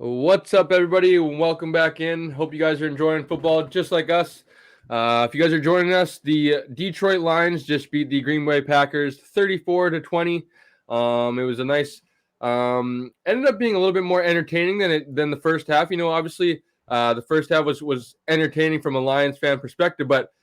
What's up, everybody? Welcome back in. Hope you guys are enjoying football just like us. If you guys are joining us, the Detroit Lions just beat the Green Bay Packers 34-20. It was a nice, ended up being a little bit more entertaining than the first half. Obviously, the first half was entertaining from a Lions fan perspective, but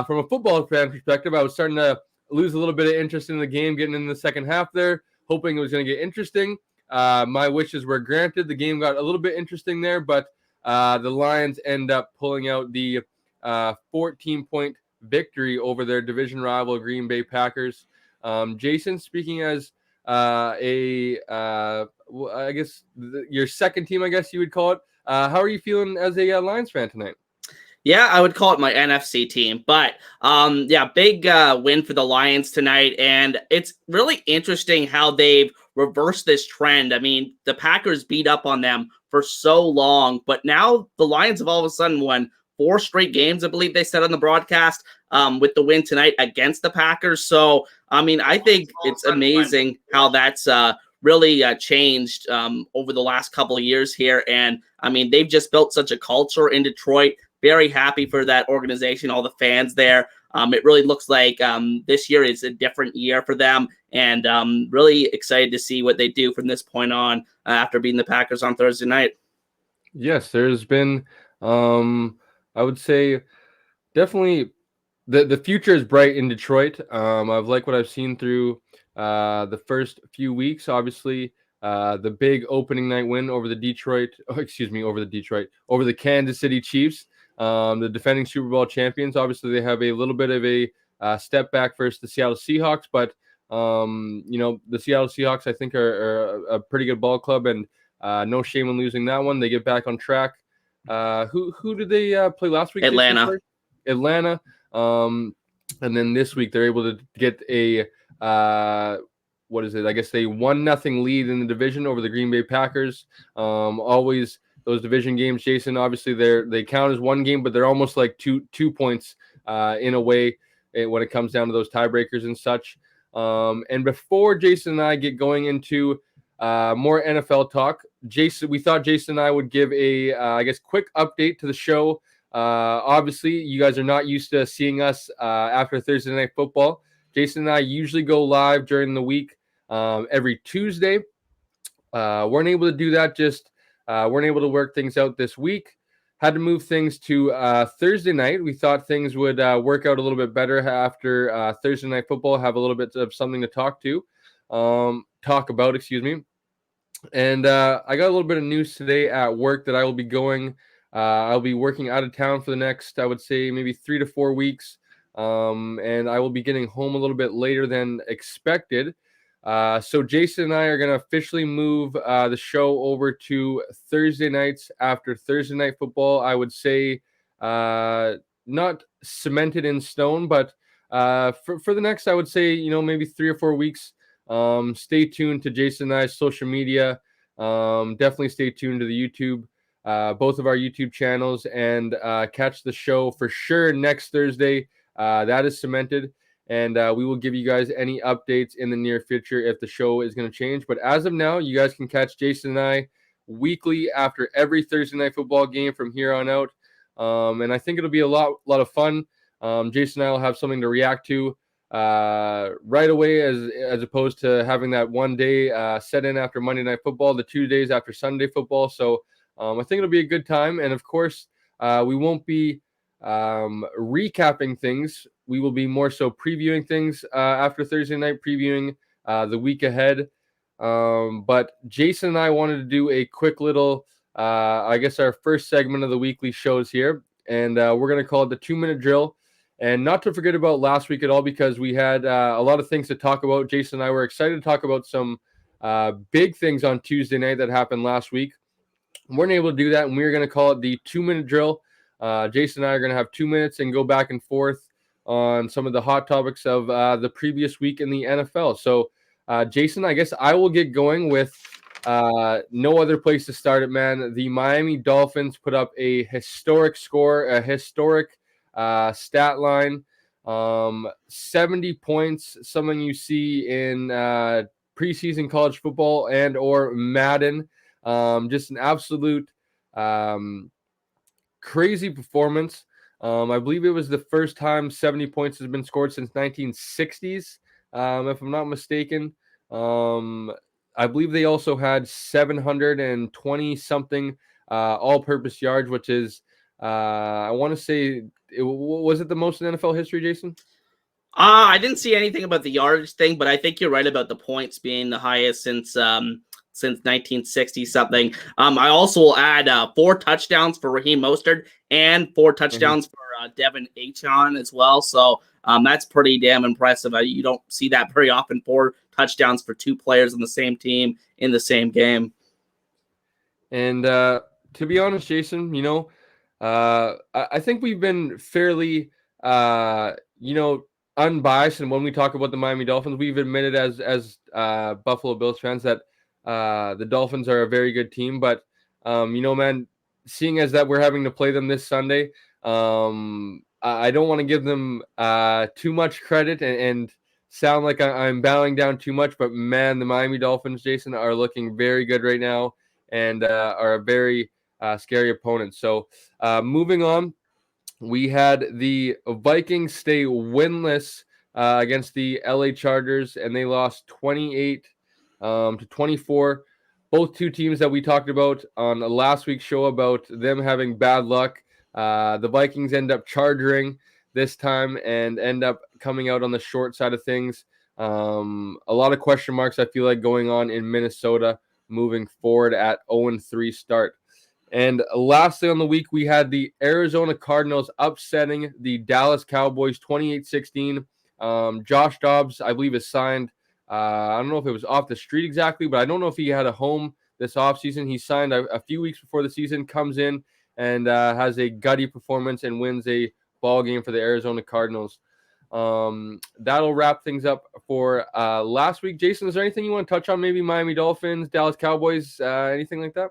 from a football fan perspective, I was starting to lose a little bit of interest in the game, getting in the second half there, hoping it was going to get interesting. My wishes were granted. The game got a little bit interesting there, but the Lions end up pulling out the 14-point victory over their division rival Green Bay Packers. Jason, speaking as I guess your second team, I guess you would call it. How are you feeling as a Lions fan tonight? Yeah, I would call it my NFC team. But big win for the Lions tonight. And it's really interesting how they've reversed this trend. I mean, the Packers beat up on them for so long, but now the Lions have all of a sudden won 4 straight games, I believe they said on the broadcast, with the win tonight against the Packers. So, I mean, I think it's amazing how that's really changed over the last couple of years here. And, I mean, they've just built such a culture in Detroit. Very happy for that organization, all the fans there. It really looks like this year is a different year for them, and really excited to see what they do from this point on after beating the Packers on Thursday night. Yes, there's been, I would say, definitely the future is bright in Detroit. I've liked what I've seen through the first few weeks. Obviously, the big opening night win over the Kansas City Chiefs. The defending Super Bowl champions. Obviously, they have a little bit of a step back versus the Seattle Seahawks, but the Seattle Seahawks I think are a pretty good ball club, and no shame in losing that one. They get back on track. Who did they play last week? Atlanta. And then this week they're able to get a what is it? I guess they 1-0 lead in the division over the Green Bay Packers. Always those division games, Jason, obviously they count as one game, but they're almost like two points in a way when it comes down to those tiebreakers and such. And before Jason and I get going into more NFL talk, we thought Jason and I would give a quick update to the show. Obviously, you guys are not used to seeing us after Thursday Night Football. Jason and I usually go live during the week every Tuesday. Weren't able to do that, weren't able to work things out this week. Had to move things to Thursday night. We thought things would work out a little bit better after Thursday Night Football, have a little bit of something to talk about, excuse me. And I got a little bit of news today at work that I will be going. I'll be working out of town for the next, I would say, maybe 3 to 4 weeks. And I will be getting home a little bit later than expected. So Jason and I are going to officially move the show over to Thursday nights after Thursday Night Football. I would say not cemented in stone, but for the next, I would say, maybe 3 or 4 weeks. Stay tuned to Jason and I's social media. Definitely stay tuned to the YouTube, both of our YouTube channels, and catch the show for sure next Thursday. That is cemented. And we will give you guys any updates in the near future if the show is going to change. But as of now, you guys can catch Jason and I weekly after every Thursday Night Football game from here on out. And I think it'll be a lot of fun. Jason and I will have something to react to right away, as opposed to having that one day set in after Monday Night Football, the 2 days after Sunday Football. So I think it'll be a good time. And of course, we won't be recapping things. We will be more so previewing things after Thursday night, previewing the week ahead. But Jason and I wanted to do a quick little, our first segment of the weekly shows here. And we're going to call it the 2-minute drill. And not to forget about last week at all, because we had a lot of things to talk about. Jason and I were excited to talk about some big things on Tuesday night that happened last week. We weren't able to do that, and we were going to call it the 2-minute drill. Jason and I are going to have 2 minutes and go back and forth on some of the hot topics of the previous week in the NFL. So, Jason, I guess I will get going with no other place to start it, man. The Miami Dolphins put up a historic score, a historic stat line, 70 points, something you see in preseason college football and or Madden. Just an absolute crazy performance. I believe it was the first time 70 points has been scored since 1960s, if I'm not mistaken. I believe they also had 720 something all-purpose yards, which is I want to say, was it the most in NFL history, Jason? I didn't see anything about the yardage thing, but I think you're right about the points being the highest since 1960 something. I also will add 4 touchdowns for Raheem Mostert and 4 touchdowns for Devin Achon as well. So that's pretty damn impressive. You don't see that very often. 4 touchdowns for 2 players on the same team in the same game. And to be honest, Jason, I think we've been fairly, unbiased. And when we talk about the Miami Dolphins, we've admitted as Buffalo Bills fans that the Dolphins are a very good team. But, man, seeing as that we're having to play them this Sunday, I don't want to give them too much credit and sound like I'm bowing down too much. But, man, the Miami Dolphins, Jason, are looking very good right now and are a very scary opponent. So moving on, we had the Vikings stay winless against the LA Chargers, and they lost 28 to 24. Both two teams that we talked about on last week's show about them having bad luck. The Vikings end up charging this time and end up coming out on the short side of things. A lot of question marks, I feel like, going on in Minnesota moving forward at 0-3 start. And lastly on the week, we had the Arizona Cardinals upsetting the Dallas Cowboys 28-16. Josh Dobbs, I believe, is signed. I don't know if it was off the street exactly, but I don't know if he had a home this offseason. He signed a few weeks before the season, comes in and has a gutty performance and wins a ball game for the Arizona Cardinals. That'll wrap things up for last week. Jason, is there anything you want to touch on? Maybe Miami Dolphins, Dallas Cowboys, anything like that?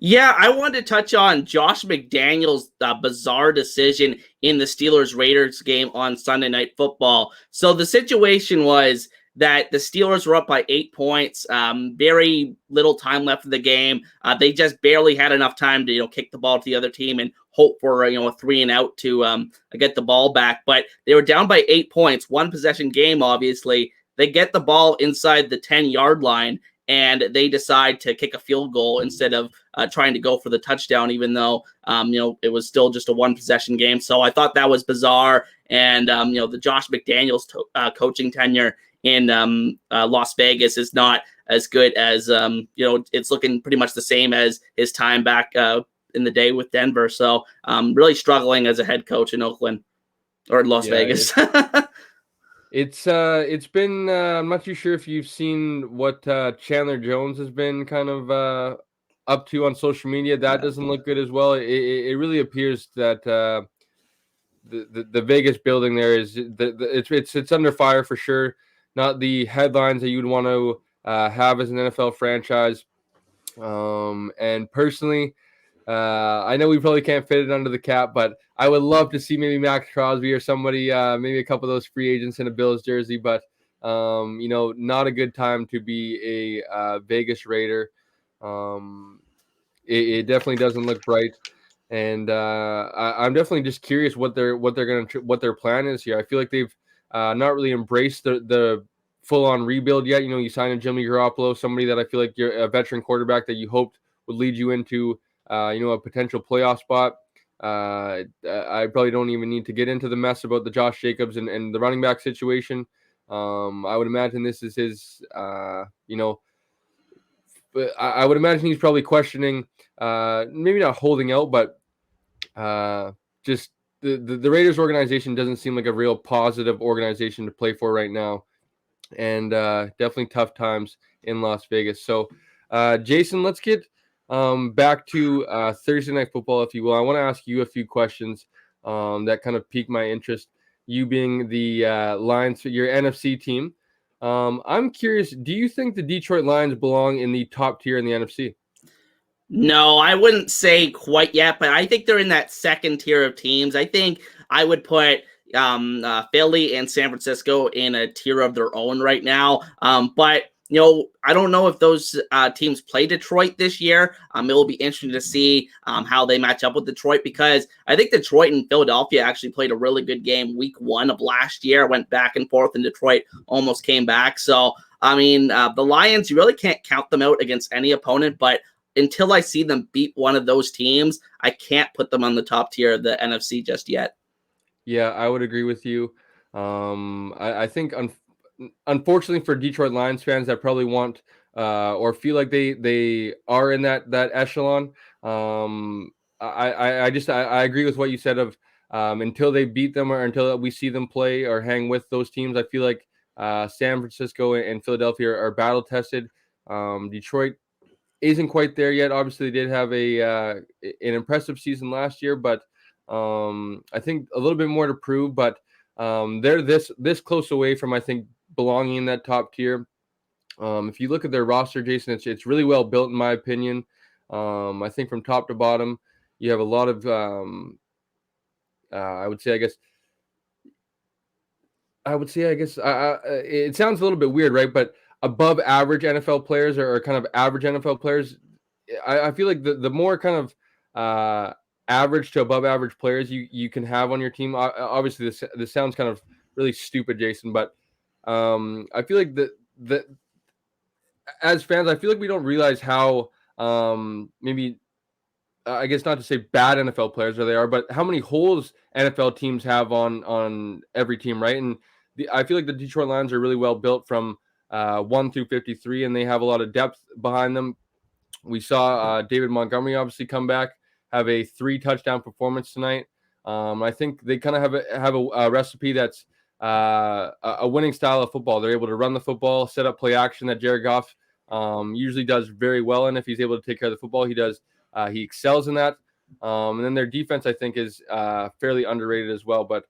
Yeah, I wanted to touch on Josh McDaniels' bizarre decision in the Steelers-Raiders game on Sunday Night Football. So the situation was that the Steelers were up by 8 points, very little time left in the game. They just barely had enough time to kick the ball to the other team and hope for a 3-and-out to get the ball back. But they were down by 8 points, 1-possession game, obviously. They get the ball inside the 10-yard line, and they decide to kick a field goal instead of trying to go for the touchdown, even though, it was still just a 1-possession game. So I thought that was bizarre. And, the Josh McDaniels coaching tenure in Las Vegas is not as good as, it's looking pretty much the same as his time back in the day with Denver. So really struggling as a head coach in Oakland or Las Vegas. It's been I'm not too sure if you've seen what Chandler Jones has been kind of up to on social media. That doesn't look good as well. It really appears that the Vegas building there is it's under fire for sure. Not the headlines that you'd want to have as an NFL franchise. And personally, I know we probably can't fit it under the cap, but I would love to see maybe Max Crosby or somebody, maybe a couple of those free agents in a Bills jersey, but, not a good time to be a Vegas Raider. It definitely doesn't look bright. And I'm definitely just curious what their plan is here. I feel like they've not really embraced the full-on rebuild yet. You signed a Jimmy Garoppolo, somebody that I feel like you're a veteran quarterback that you hoped would lead you into a potential playoff spot. I probably don't even need to get into the mess about the Josh Jacobs and the running back situation. I would imagine this is his, but I would imagine he's probably questioning, maybe not holding out, but just the Raiders organization doesn't seem like a real positive organization to play for right now. And definitely tough times in Las Vegas. So, Jason, let's get back to Thursday Night Football, if you will. I want to ask you a few questions that kind of pique my interest. You being the Lions, your NFC team. I'm curious, do you think the Detroit Lions belong in the top tier in the NFC? No, I wouldn't say quite yet, but I think they're in that second tier of teams. I think I would put Philly and San Francisco in a tier of their own right now. But I don't know if those teams play Detroit this year. It will be interesting to see how they match up with Detroit, because I think Detroit and Philadelphia actually played a really good game week 1 of last year. Went back and forth, and Detroit almost came back. So, I mean, the Lions, you really can't count them out against any opponent, but until I see them beat one of those teams, I can't put them on the top tier of the NFC just yet. Yeah, I would agree with you. I think unfortunately for Detroit Lions fans that probably want or feel like they are in that echelon. I agree with what you said of until they beat them or until we see them play or hang with those teams. I feel like San Francisco and Philadelphia are battle tested. Detroit isn't quite there yet. Obviously, they did have an impressive season last year, but I think a little bit more to prove. But they're this close away from, I think, belonging in that top tier. If you look at their roster, Jason, it's really well built in my opinion. I think from top to bottom, you have a lot of I would say, it sounds a little bit weird, right? But above average NFL players or kind of average NFL players, I feel like the more kind of average to above average players you can have on your team. Obviously, this sounds kind of really stupid, Jason, but I feel like the as fans, I feel like we don't realize how maybe I guess not to say bad NFL players or they are, but how many holes NFL teams have on every team, right? And I feel like the Detroit Lions are really well built from 1 through 53, and they have a lot of depth behind them. We saw David Montgomery obviously come back, have a 3-touchdown performance tonight. I think they kind of have a recipe that's a winning style of football. They're able to run the football, set up play action that Jared Goff usually does very well in. If he's able to take care of the football, he does. He excels in that. And then their defense, I think, is fairly underrated as well. But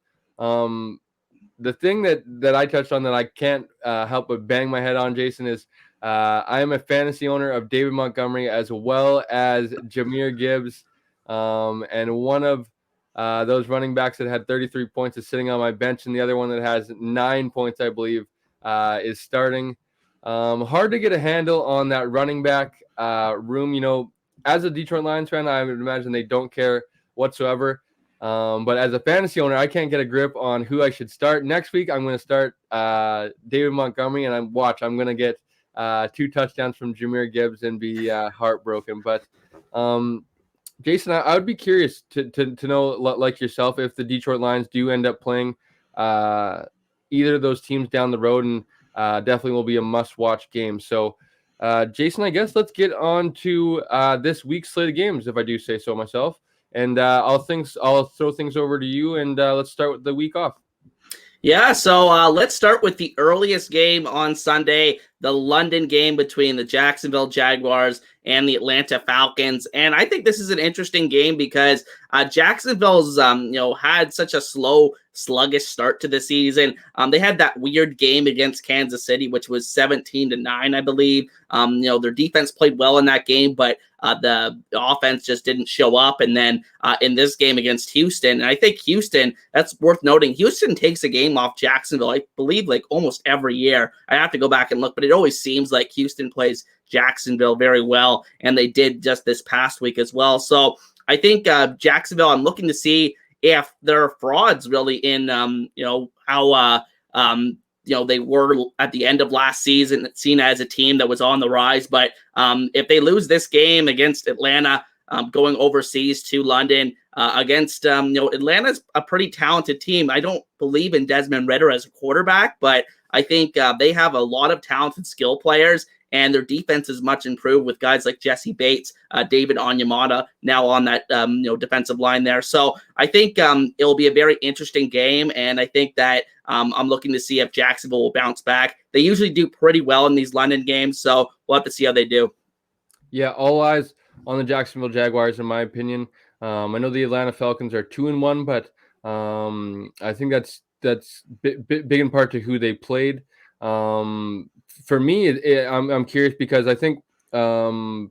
the thing that I touched on that I can't help but bang my head on, Jason, is I am a fantasy owner of David Montgomery as well as Jahmyr Gibbs. And one of those running backs that had 33 points is sitting on my bench, and the other one that has 9 points, I believe, is starting. Hard to get a handle on that running back room. As a Detroit Lions fan, I would imagine they don't care whatsoever. But as a fantasy owner, I can't get a grip on who I should start. Next week, I'm going to start David Montgomery, and I'm going to get 2 touchdowns from Jahmyr Gibbs and be heartbroken. But Jason, I would be curious to know, like yourself, if the Detroit Lions do end up playing either of those teams down the road, and definitely will be a must-watch game. So, Jason, I guess let's get on to this week's slate of games, if I do say so myself. And I'll throw things over to you, and let's start with the week off. Yeah, so let's start with the earliest game on Sunday, the London game between the Jacksonville Jaguars and the Atlanta Falcons. And I think this is an interesting game because Jacksonville's had such a slow, sluggish start to the season. They had that weird game against Kansas City, which was 17-9, I believe. Their defense played well in that game, but the offense just didn't show up. And then in this game against Houston, and I think Houston, that's worth noting, Houston takes a game off Jacksonville, I believe, like almost every year. I have to go back and look, but it always seems like Houston plays Jacksonville very well, and they did just this past week as well. So I think Jacksonville, I'm looking to see if there are frauds really in, how they were at the end of last season, seen as a team that was on the rise. But if they lose this game against Atlanta, going overseas to London against, Atlanta's a pretty talented team. I don't believe in Desmond Ridder as a quarterback, but I think they have a lot of talented skill players, and their defense is much improved with guys like Jesse Bates, David Onyemata now on that defensive line there. So I think it'll be a very interesting game, and I think that I'm looking to see if Jacksonville will bounce back. They usually do pretty well in these London games, so we'll have to see how they do. Yeah, all eyes on the Jacksonville Jaguars, in my opinion. I know the Atlanta Falcons are 2-1, but I think that's big in part to who they played. For me, I'm curious because I think going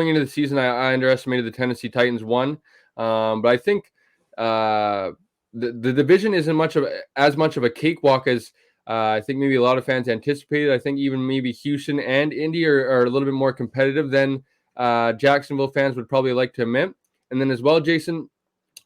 into the season, I underestimated the Tennessee Titans won, but I think the division isn't as much of a cakewalk as I think maybe a lot of fans anticipated. I think even maybe Houston and Indy are a little bit more competitive than Jacksonville fans would probably like to admit. And then as well, Jason,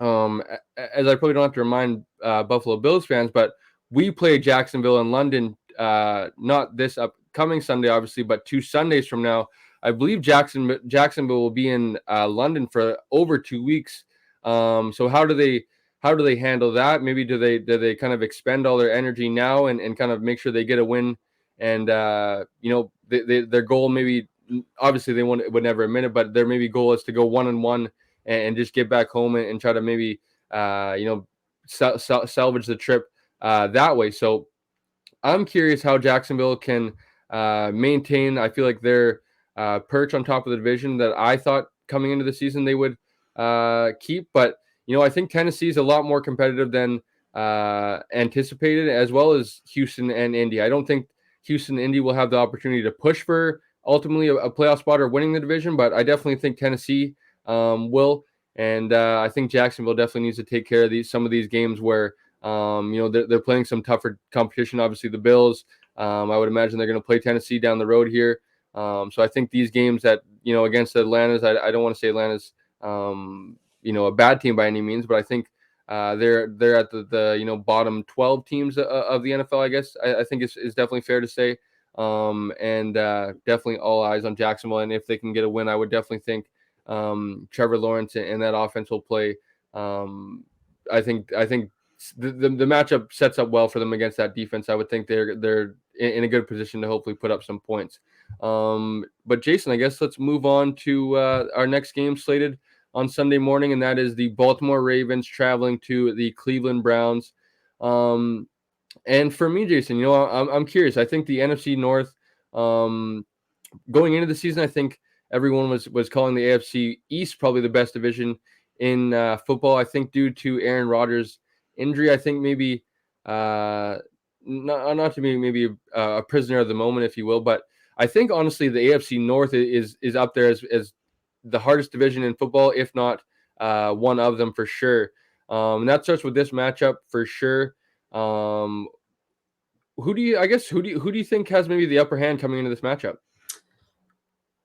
as I probably don't have to remind Buffalo Bills fans, but we play Jacksonville in London, not this upcoming Sunday, obviously, but 2 Sundays from now. I believe Jacksonville will be in London for over 2 weeks. So how do they handle that? Maybe do they kind of expend all their energy now and kind of make sure they get a win? And their goal, maybe obviously they would never admit it, but their maybe goal is to go 1-1 and just get back home and try to maybe salvage the trip that way. So I'm curious how Jacksonville can maintain. I feel like their perch on top of the division that I thought coming into the season they would keep. But I think Tennessee is a lot more competitive than anticipated, as well as Houston and Indy. I don't think Houston and Indy will have the opportunity to push for ultimately a playoff spot or winning the division, but I definitely think Tennessee will. And I think Jacksonville definitely needs to take care of some of these games where they're playing some tougher competition. Obviously, the Bills. I would imagine they're going to play Tennessee down the road here. So I think these games that against Atlanta's, I don't want to say Atlanta's a bad team by any means, but I think they're at the bottom 12 teams of the NFL. I guess I think it's definitely fair to say. And definitely all eyes on Jacksonville. And if they can get a win, I would definitely think Trevor Lawrence and that offense will play. I think the matchup sets up well for them against that defense. I would think they're in a good position to hopefully put up some points. But Jason, I guess let's move on to our next game slated on Sunday morning, and that is the Baltimore Ravens traveling to the Cleveland Browns. And for me, Jason, I'm curious. I think the NFC North, going into the season, I think everyone was calling the AFC East probably the best division in football. I think due to Aaron Rodgers' injury, I think maybe not to be maybe a prisoner of the moment, if you will, but I think honestly the AFC North is up there as the hardest division in football, if not one of them for sure. And that starts with this matchup for sure. Who do you think has maybe the upper hand coming into this matchup?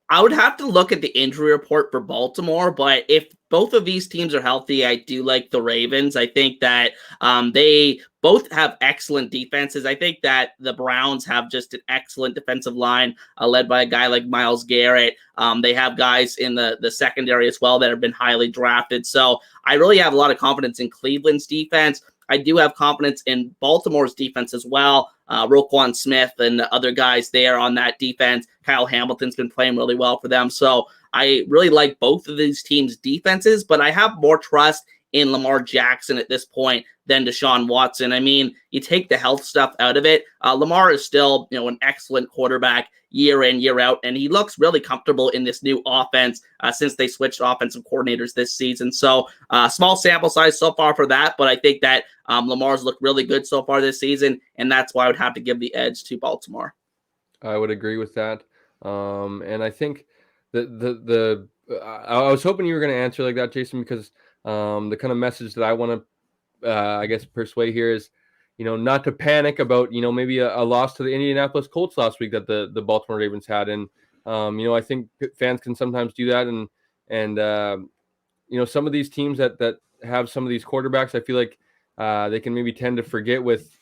I would have to look at the injury report for Baltimore, but if both of these teams are healthy, I do like the Ravens. I think that they both have excellent defenses. I think that the Browns have just an excellent defensive line led by a guy like Myles Garrett. They have guys in the secondary as well that have been highly drafted. So I really have a lot of confidence in Cleveland's defense. I do have confidence in Baltimore's defense as well. Roquan Smith and the other guys there on that defense. Kyle Hamilton's been playing really well for them. So I really like both of these teams' defenses, but I have more trust in Lamar Jackson at this point than Deshaun Watson. I mean, you take the health stuff out of it. Lamar is still, an excellent quarterback year in, year out, and he looks really comfortable in this new offense since they switched offensive coordinators this season. So small sample size so far for that, but I think that Lamar's looked really good so far this season, and that's why I would have to give the edge to Baltimore. I would agree with that. And I think I was hoping you were going to answer like that, Jason, because the kind of message that I want to, I guess, persuade here is, not to panic about, maybe a loss to the Indianapolis Colts last week that the Baltimore Ravens had. And, I think fans can sometimes do that. And some of these teams that have some of these quarterbacks, I feel like they can maybe tend to forget with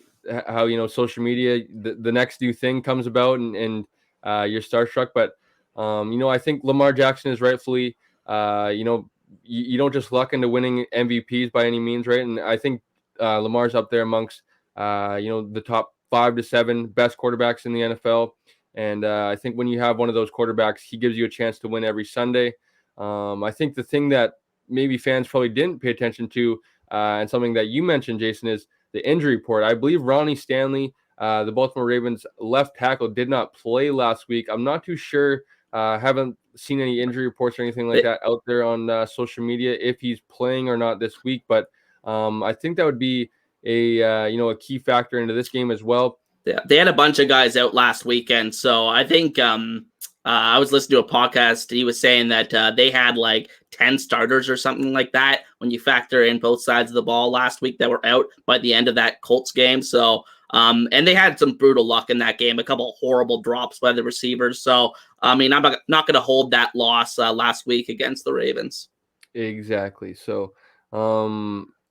how, social media, the next new thing comes about and you're starstruck. But, I think Lamar Jackson is rightfully, you don't just luck into winning MVPs by any means, right? And I think Lamar's up there amongst, the top 5 to 7 best quarterbacks in the NFL. And I think when you have one of those quarterbacks, he gives you a chance to win every Sunday. I think the thing that maybe fans probably didn't pay attention to, and something that you mentioned, Jason, is the injury report. I believe Ronnie Stanley, the Baltimore Ravens left tackle, did not play last week. I'm not too sure. Haven't seen any injury reports or anything like that out there on social media if he's playing or not this week. But I think that would be a key factor into this game as well. Yeah, they had a bunch of guys out last weekend, so I think I was listening to a podcast. He was saying that they had like 10 starters or something like that when you factor in both sides of the ball last week that were out by the end of that Colts game. So And they had some brutal luck in that game, a couple of horrible drops by the receivers. So, I mean, I'm not going to hold that loss last week against the Ravens. Exactly. So,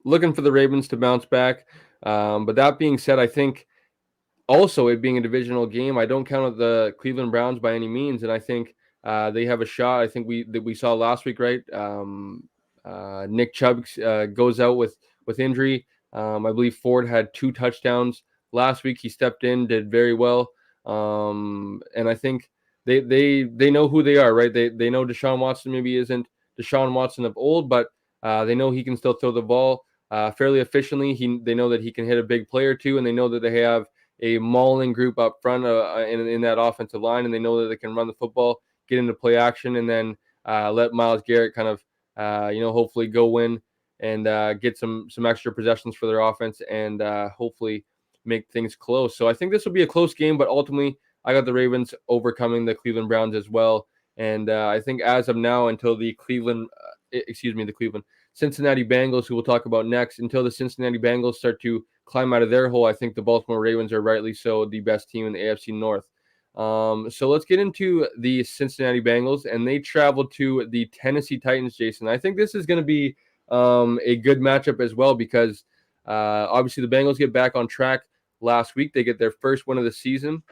looking for the Ravens to bounce back. But that being said, I think also it being a divisional game, I don't count out the Cleveland Browns by any means, and I think they have a shot. I think we saw last week, right? Nick Chubb goes out with injury. I believe Ford had 2 touchdowns last week. He stepped in, did very well, and I think they know who they are, right? They know Deshaun Watson maybe isn't Deshaun Watson of old, but they know he can still throw the ball fairly efficiently. They know that he can hit a big play or two, and they know that they have a mauling group up front in that offensive line, and they know that they can run the football, get into play action, and then let Myles Garrett kind of hopefully go in and get some extra possessions for their offense and hopefully make things close. So I think this will be a close game, but ultimately I got the Ravens overcoming the Cleveland Browns as well. And I think as of now, until the Cincinnati Bengals, who we'll talk about next, until the Cincinnati Bengals start to climb out of their hole, I think the Baltimore Ravens are rightly so the best team in the AFC North. So let's get into the Cincinnati Bengals, and they travel to the Tennessee Titans, Jason. I think this is going to be a good matchup as well because obviously the Bengals get back on track last week. They get their first win of the season.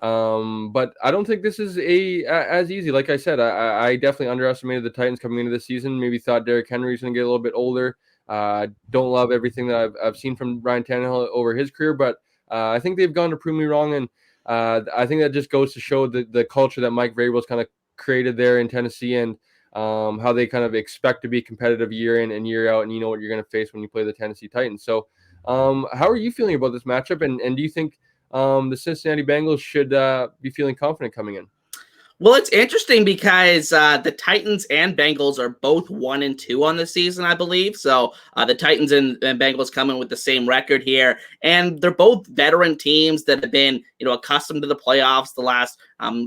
But I don't think this is as easy. Like I said, I definitely underestimated the Titans coming into the season. Maybe thought Derrick Henry's going to get a little bit older. Don't love everything that I've seen from Ryan Tannehill over his career, but I think they've gone to prove me wrong. And I think that just goes to show the culture that Mike Vrabel's kind of created there in Tennessee and how they kind of expect to be competitive year in and year out, and you know what you're going to face when you play the Tennessee Titans. So how are you feeling about this matchup, and do you think the Cincinnati Bengals should be feeling confident coming in? Well, it's interesting because the Titans and Bengals are both 1-2 on the season, I believe. So the Titans and Bengals come in with the same record here, and they're both veteran teams that have been, accustomed to the playoffs the last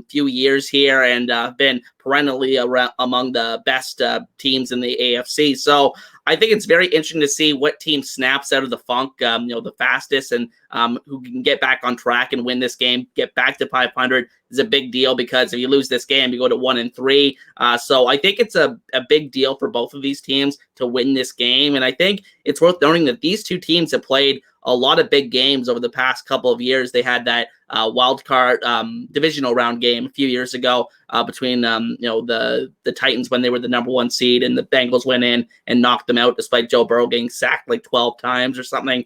few years here, and been perennially among the best teams in the AFC. So I think it's very interesting to see what team snaps out of the funk, the fastest, and who can get back on track and win this game, get back to 500 is a big deal because if you lose this game, you go to 1-3. So I think it's a big deal for both of these teams to win this game. And I think it's worth noting that these two teams have played a lot of big games over the past couple of years. They had that wild card divisional round game a few years ago between the Titans when they were the number 1 seed, and the Bengals went in and knocked them out despite Joe Burrow getting sacked like 12 times or something.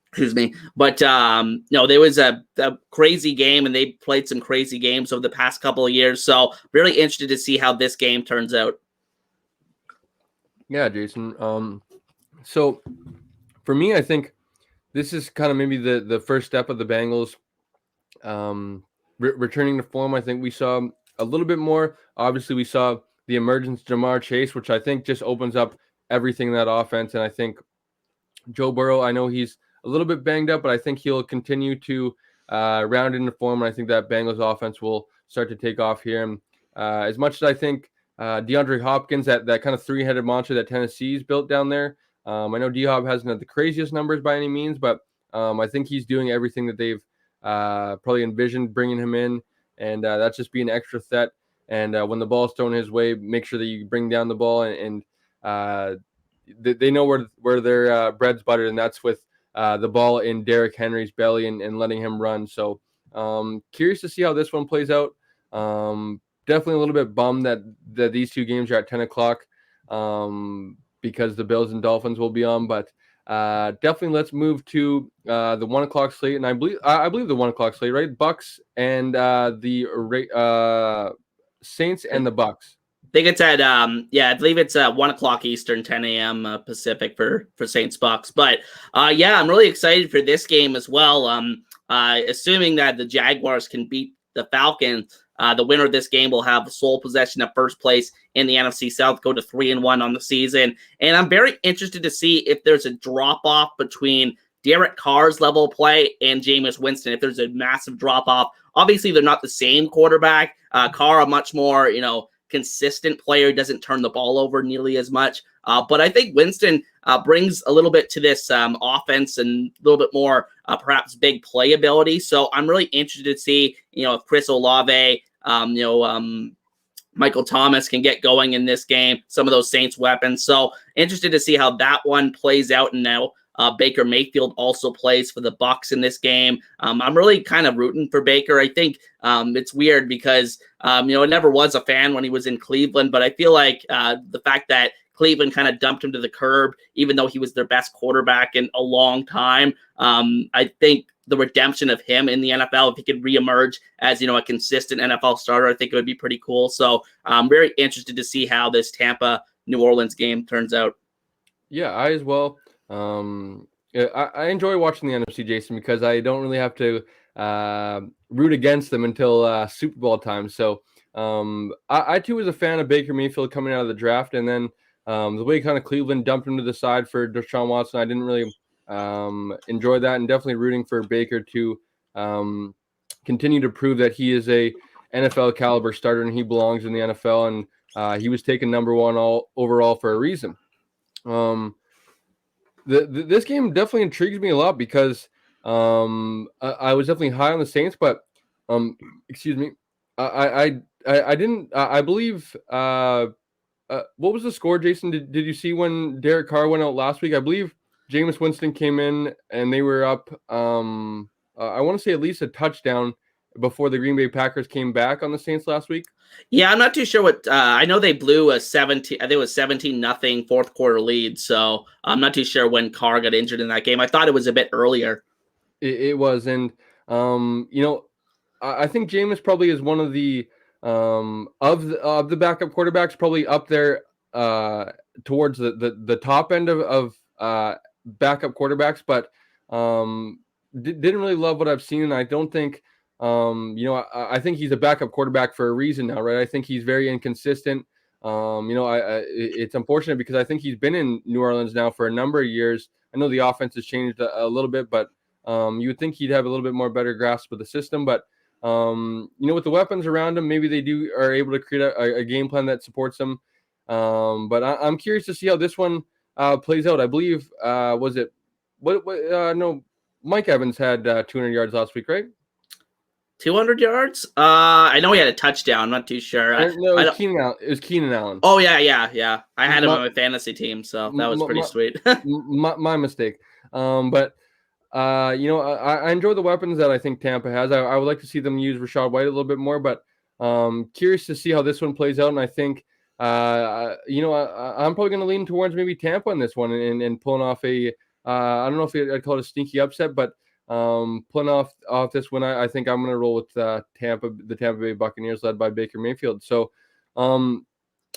Excuse me. But there was a crazy game, and they played some crazy games over the past couple of years. So really interested to see how this game turns out. Yeah, Jason. So for me, I think this is kind of maybe the first step of the Bengals returning to form. I think we saw a little bit more. Obviously, we saw the emergence of Jamar Chase, which I think just opens up everything in that offense. And I think Joe Burrow, I know he's a little bit banged up, but I think he'll continue to round into form. And I think that Bengals offense will start to take off here. And as much as I think DeAndre Hopkins, that kind of 3-headed monster that Tennessee's built down there, I know D-Hop hasn't had the craziest numbers by any means, but I think he's doing everything that they've probably envisioned bringing him in, and that's just being an extra threat. And when the ball's thrown his way, make sure that you bring down the ball, and they know where their bread's buttered, and that's with the ball in Derrick Henry's belly and letting him run. So curious to see how this one plays out. Definitely a little bit bummed that these two games are at 10 o'clock. Because the Bills and Dolphins will be on, but definitely let's move to the 1 o'clock slate, and I believe the 1 o'clock slate, right? Bucks and the Saints and the Bucks. I think it's at I believe it's 1 o'clock Eastern, 10 a.m. Pacific for Saints Bucks. But I'm really excited for this game as well. Assuming that the Jaguars can beat the Falcons. The winner of this game will have sole possession of first place in the NFC South, go to 3-1 on the season. And I'm very interested to see if there's a drop-off between Derek Carr's level of play and Jameis Winston, if there's a massive drop-off. Obviously, they're not the same quarterback. Carr, a much more, consistent player, doesn't turn the ball over nearly as much. But I think Winston brings a little bit to this offense and a little bit more perhaps big playability. So I'm really interested to see, if Chris Olave, Michael Thomas can get going in this game, some of those Saints weapons. So interested to see how that one plays out. And now Baker Mayfield also plays for the Bucks in this game. I'm really kind of rooting for Baker. I think it's weird because, I never was a fan when he was in Cleveland, but I feel like the fact that Cleveland kind of dumped him to the curb, even though he was their best quarterback in a long time. I think the redemption of him in the NFL, if he could reemerge as, a consistent NFL starter, I think it would be pretty cool. So I'm very interested to see how this Tampa New Orleans game turns out. Yeah, I as well. Yeah, I enjoy watching the NFC, Jason, because I don't really have to root against them until Super Bowl time. So I too was a fan of Baker Mayfield coming out of the draft, and then the way kind of Cleveland dumped him to the side for Deshaun Watson, I didn't really enjoy that, and definitely rooting for Baker to continue to prove that he is a NFL caliber starter and he belongs in the NFL, and he was taken number one overall for a reason. This game definitely intrigues me a lot because I was definitely high on the Saints, but excuse me, I didn't. I believe. What was the score, Jason? Did you see when Derek Carr went out last week? I believe Jameis Winston came in and they were up. I want to say at least a touchdown before the Green Bay Packers came back on the Saints last week. Yeah, I'm not too sure what. I know they blew a 17. I think it was 17-0 fourth quarter lead. So I'm not too sure when Carr got injured in that game. I thought it was a bit earlier. It was, and I think Jameis probably is one of the of the backup quarterbacks, probably up there towards the top end of backup quarterbacks, but didn't really love what I've seen. And I don't think I think he's a backup quarterback for a reason now, right? I think he's very inconsistent. It's unfortunate because I think he's been in New Orleans now for a number of years. I know the offense has changed a little bit, but you would think he'd have a little bit more better grasp of the system. But with the weapons around him, maybe they are able to create a game plan that supports them. But I'm curious to see how this one plays out. I believe Mike Evans had 200 yards last week, right? 200 yards? I know he had a touchdown. I'm not too sure. No, it was Keenan Allen. Oh, yeah. I had him on my fantasy team, so that was pretty sweet. my mistake. But I enjoy the weapons that I think Tampa has. I would like to see them use Rachaad White a little bit more, but curious to see how this one plays out. And I think, I'm probably going to lean towards maybe Tampa in this one and pulling off I don't know if I'd call it a sneaky upset, but pulling off this one, I think I'm going to roll with the Tampa Bay Buccaneers led by Baker Mayfield. So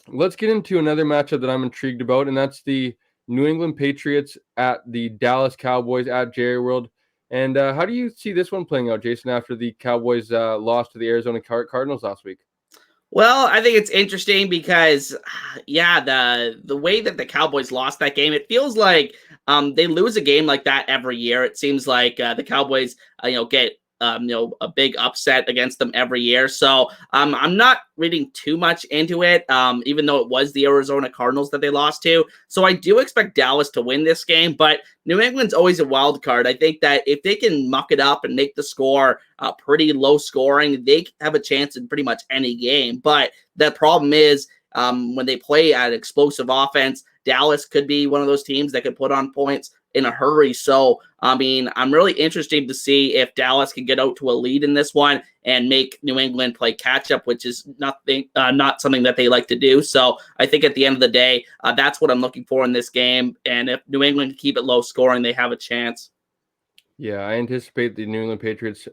let's get into another matchup that I'm intrigued about, and that's the New England Patriots at the Dallas Cowboys at Jerry World. And how do you see this one playing out, Jason, after the Cowboys lost to the Arizona Cardinals last week? Well, I think it's interesting because, the way that the Cowboys lost that game, it feels like they lose a game like that every year. It seems like the Cowboys, get a big upset against them every year. So I'm not reading too much into it, even though it was the Arizona Cardinals that they lost to. So I do expect Dallas to win this game, but New England's always a wild card. I think that if they can muck it up and make the score pretty low scoring, they have a chance in pretty much any game. But the problem is when they play at explosive offense, Dallas could be one of those teams that could put on points in a hurry. So, I'm really interested to see if Dallas can get out to a lead in this one and make New England play catch up, which is not something that they like to do. So I think at the end of the day, that's what I'm looking for in this game. And if New England can keep it low scoring, they have a chance. Yeah, I anticipate the New England Patriots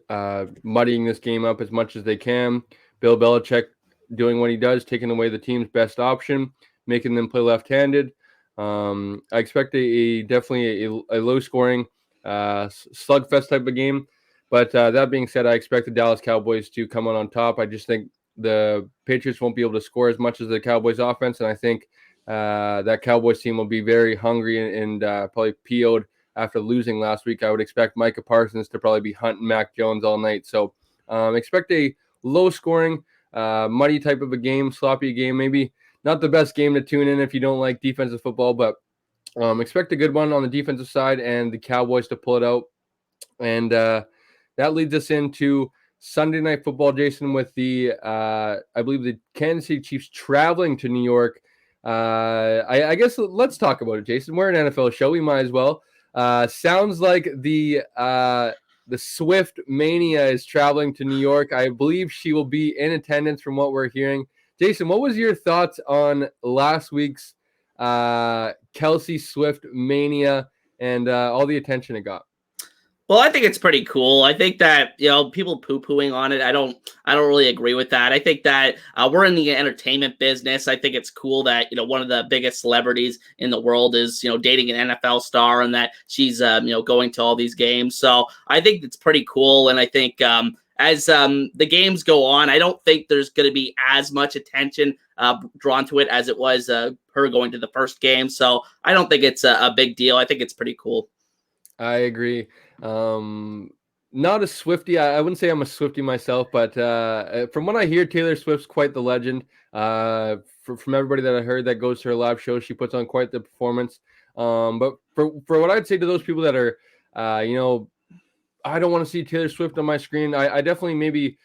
muddying this game up as much as they can. Bill Belichick doing what he does, taking away the team's best option, making them play left-handed. I expect definitely a low-scoring slugfest type of game. But that being said, I expect the Dallas Cowboys to come out on top. I just think the Patriots won't be able to score as much as the Cowboys offense, and I think that Cowboys team will be very hungry and probably PO'd after losing last week. I would expect Micah Parsons to probably be hunting Mac Jones all night. So expect a low-scoring, muddy type of a game, sloppy game, maybe not the best game to tune in if you don't like defensive football, but Expect a good one on the defensive side and the Cowboys to pull it out. And that leads us into Sunday Night Football, Jason, with I believe the Kansas City Chiefs traveling to New York. I guess let's talk about it, Jason. We're an NFL show. We might as well. Sounds like the Swift Mania is traveling to New York. I believe she will be in attendance from what we're hearing. Jason, what was your thoughts on last week's Kelsey Swift Mania and all the attention it got? Well, I think it's pretty cool. I think that people poo-pooing on it. I don't really agree with that. I think that we're in the entertainment business. I think it's cool that one of the biggest celebrities in the world is dating an NFL star, and that she's going to all these games. So I think it's pretty cool, and I think as the games go on, I don't think there's going to be as much attention drawn to it as it was her going to the first game. So I don't think it's a big deal. I think it's pretty cool. I agree. Not a Swiftie. I wouldn't say I'm a Swiftie myself, but from what I hear, Taylor Swift's quite the legend. From everybody that I heard that goes to her live show, she puts on quite the performance. But for what I'd say to those people that are, I don't want to see Taylor Swift on my screen. I definitely maybe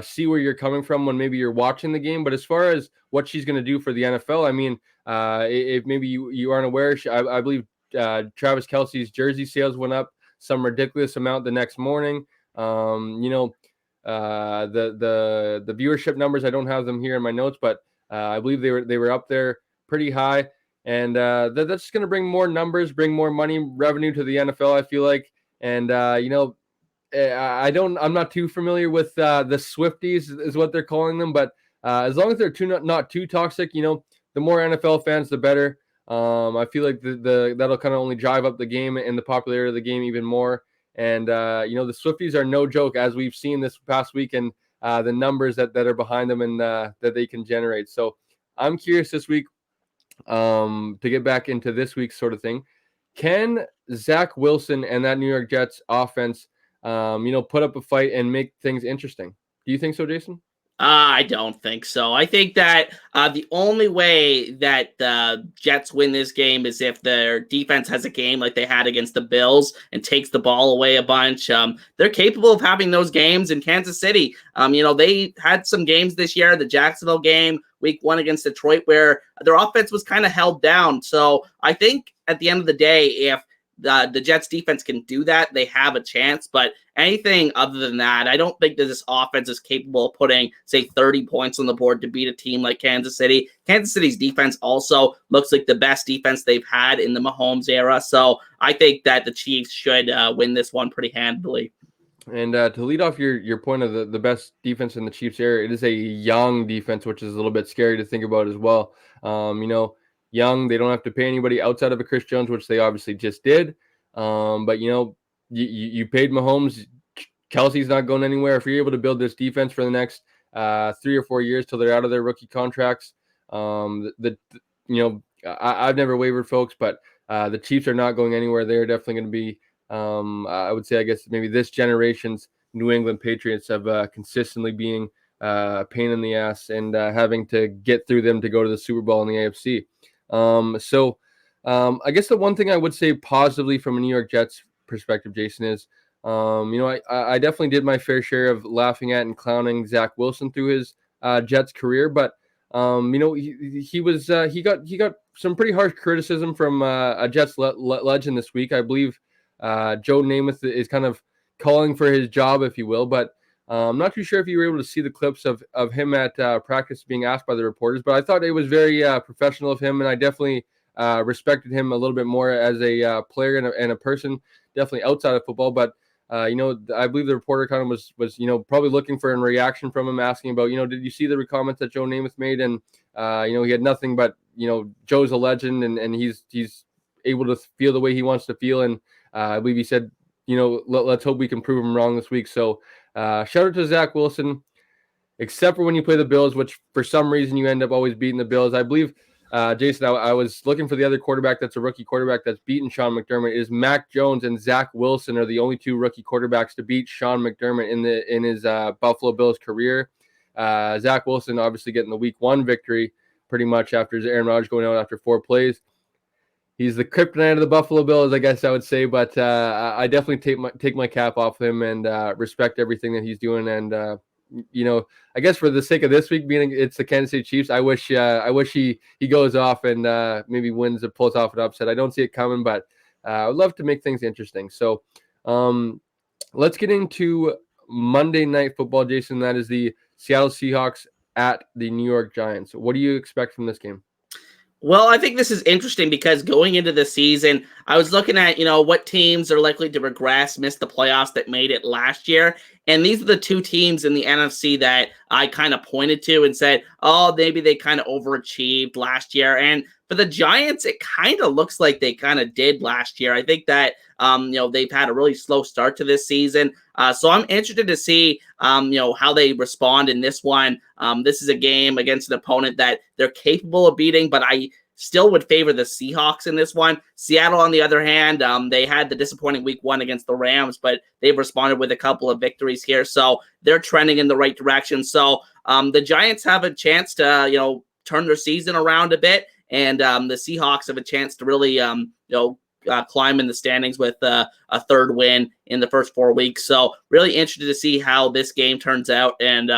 see where you're coming from when maybe you're watching the game. But as far as what she's going to do for the NFL, I mean, if maybe you aren't aware, I believe Travis Kelce's jersey sales went up some ridiculous amount the next morning. The viewership numbers, I don't have them here in my notes, but I believe they were up there pretty high, and that's going to bring more numbers, bring more money revenue to the NFL, I feel like. And I'm not too familiar with the Swifties is what they're calling them, but as long as they're not too toxic, the more NFL fans, the better. I feel like that'll kind of only drive up the game and the popularity of the game even more. And the Swifties are no joke, as we've seen this past week, and the numbers that are behind them and that they can generate. So I'm curious this week to get back into this week's sort of thing. Can Zach Wilson and that New York Jets offense, put up a fight and make things interesting? Do you think so, Jason? I don't think so. I think that the only way that the Jets win this game is if their defense has a game like they had against the Bills and takes the ball away a bunch. They're capable of having those games in Kansas City. They had some games this year, the Jacksonville game, week 1 against Detroit, where their offense was kind of held down. So I think at the end of the day, if the Jets defense can do that, they have a chance. But anything other than that, I don't think that this offense is capable of putting, say, 30 points on the board to beat a team like Kansas City. Kansas City's defense also looks like the best defense they've had in the Mahomes era. So I think that the Chiefs should win this one pretty handily. And to lead off your point of the best defense in the Chiefs era, it is a young defense, which is a little bit scary to think about as well. Young, they don't have to pay anybody outside of a Chris Jones, which they obviously just did. But you paid Mahomes. Kelsey's not going anywhere. If you're able to build this defense for the next 3 or 4 years till they're out of their rookie contracts, I've never wavered, folks, but the Chiefs are not going anywhere. They're definitely going to be, I would say, I guess maybe this generation's New England Patriots of consistently being a pain in the ass and having to get through them to go to the Super Bowl in the AFC. I guess the one thing I would say positively from a New York Jets perspective, Jason, is, I definitely did my fair share of laughing at and clowning Zach Wilson through his Jets career, but he got some pretty harsh criticism from a Jets legend this week. I believe Joe Namath is kind of calling for his job, if you will, but I'm not too sure if you were able to see the clips of him at practice being asked by the reporters, but I thought it was very professional of him, and I definitely respected him a little bit more as a player and a person, definitely outside of football. But I believe the reporter kind of was probably looking for a reaction from him, asking about did you see the comments that Joe Namath made? And he had nothing but Joe's a legend, and he's able to feel the way he wants to feel, and I believe he said let's hope we can prove him wrong this week. So shout out to Zach Wilson, except for when you play the Bills, which for some reason you end up always beating the Bills. I believe, Jason, I was looking for the other quarterback that's a rookie quarterback that's beaten Sean McDermott. It is Mac Jones and Zach Wilson are the only 2 rookie quarterbacks to beat Sean McDermott in his Buffalo Bills career. Zach Wilson obviously getting the week 1 victory pretty much after Aaron Rodgers going out after 4 plays. He's the kryptonite of the Buffalo Bills, I guess I would say. But I definitely take my cap off him and respect everything that he's doing. And I guess for the sake of this week, being it's the Kansas City Chiefs, I wish he goes off and maybe wins or pulls off an upset. I don't see it coming, but I would love to make things interesting. So let's get into Monday Night Football, Jason. That is the Seattle Seahawks at the New York Giants. What do you expect from this game? Well, I think this is interesting because going into the season, I was looking at, what teams are likely to regress, miss the playoffs that made it last year. And these are the two teams in the NFC that I kind of pointed to and said, oh, maybe they kind of overachieved last year. And for the Giants, it kind of looks like they kind of did last year. I think that, they've had a really slow start to this season. So I'm interested to see, how they respond in this one. This is a game against an opponent that they're capable of beating, but I still would favor the Seahawks in this one. Seattle, on the other hand, they had the disappointing week 1 against the Rams, but they've responded with a couple of victories here. So they're trending in the right direction. So the Giants have a chance to, turn their season around a bit. And the Seahawks have a chance to really, climb in the standings with a third win in the first 4 weeks. So really interested to see how this game turns out and,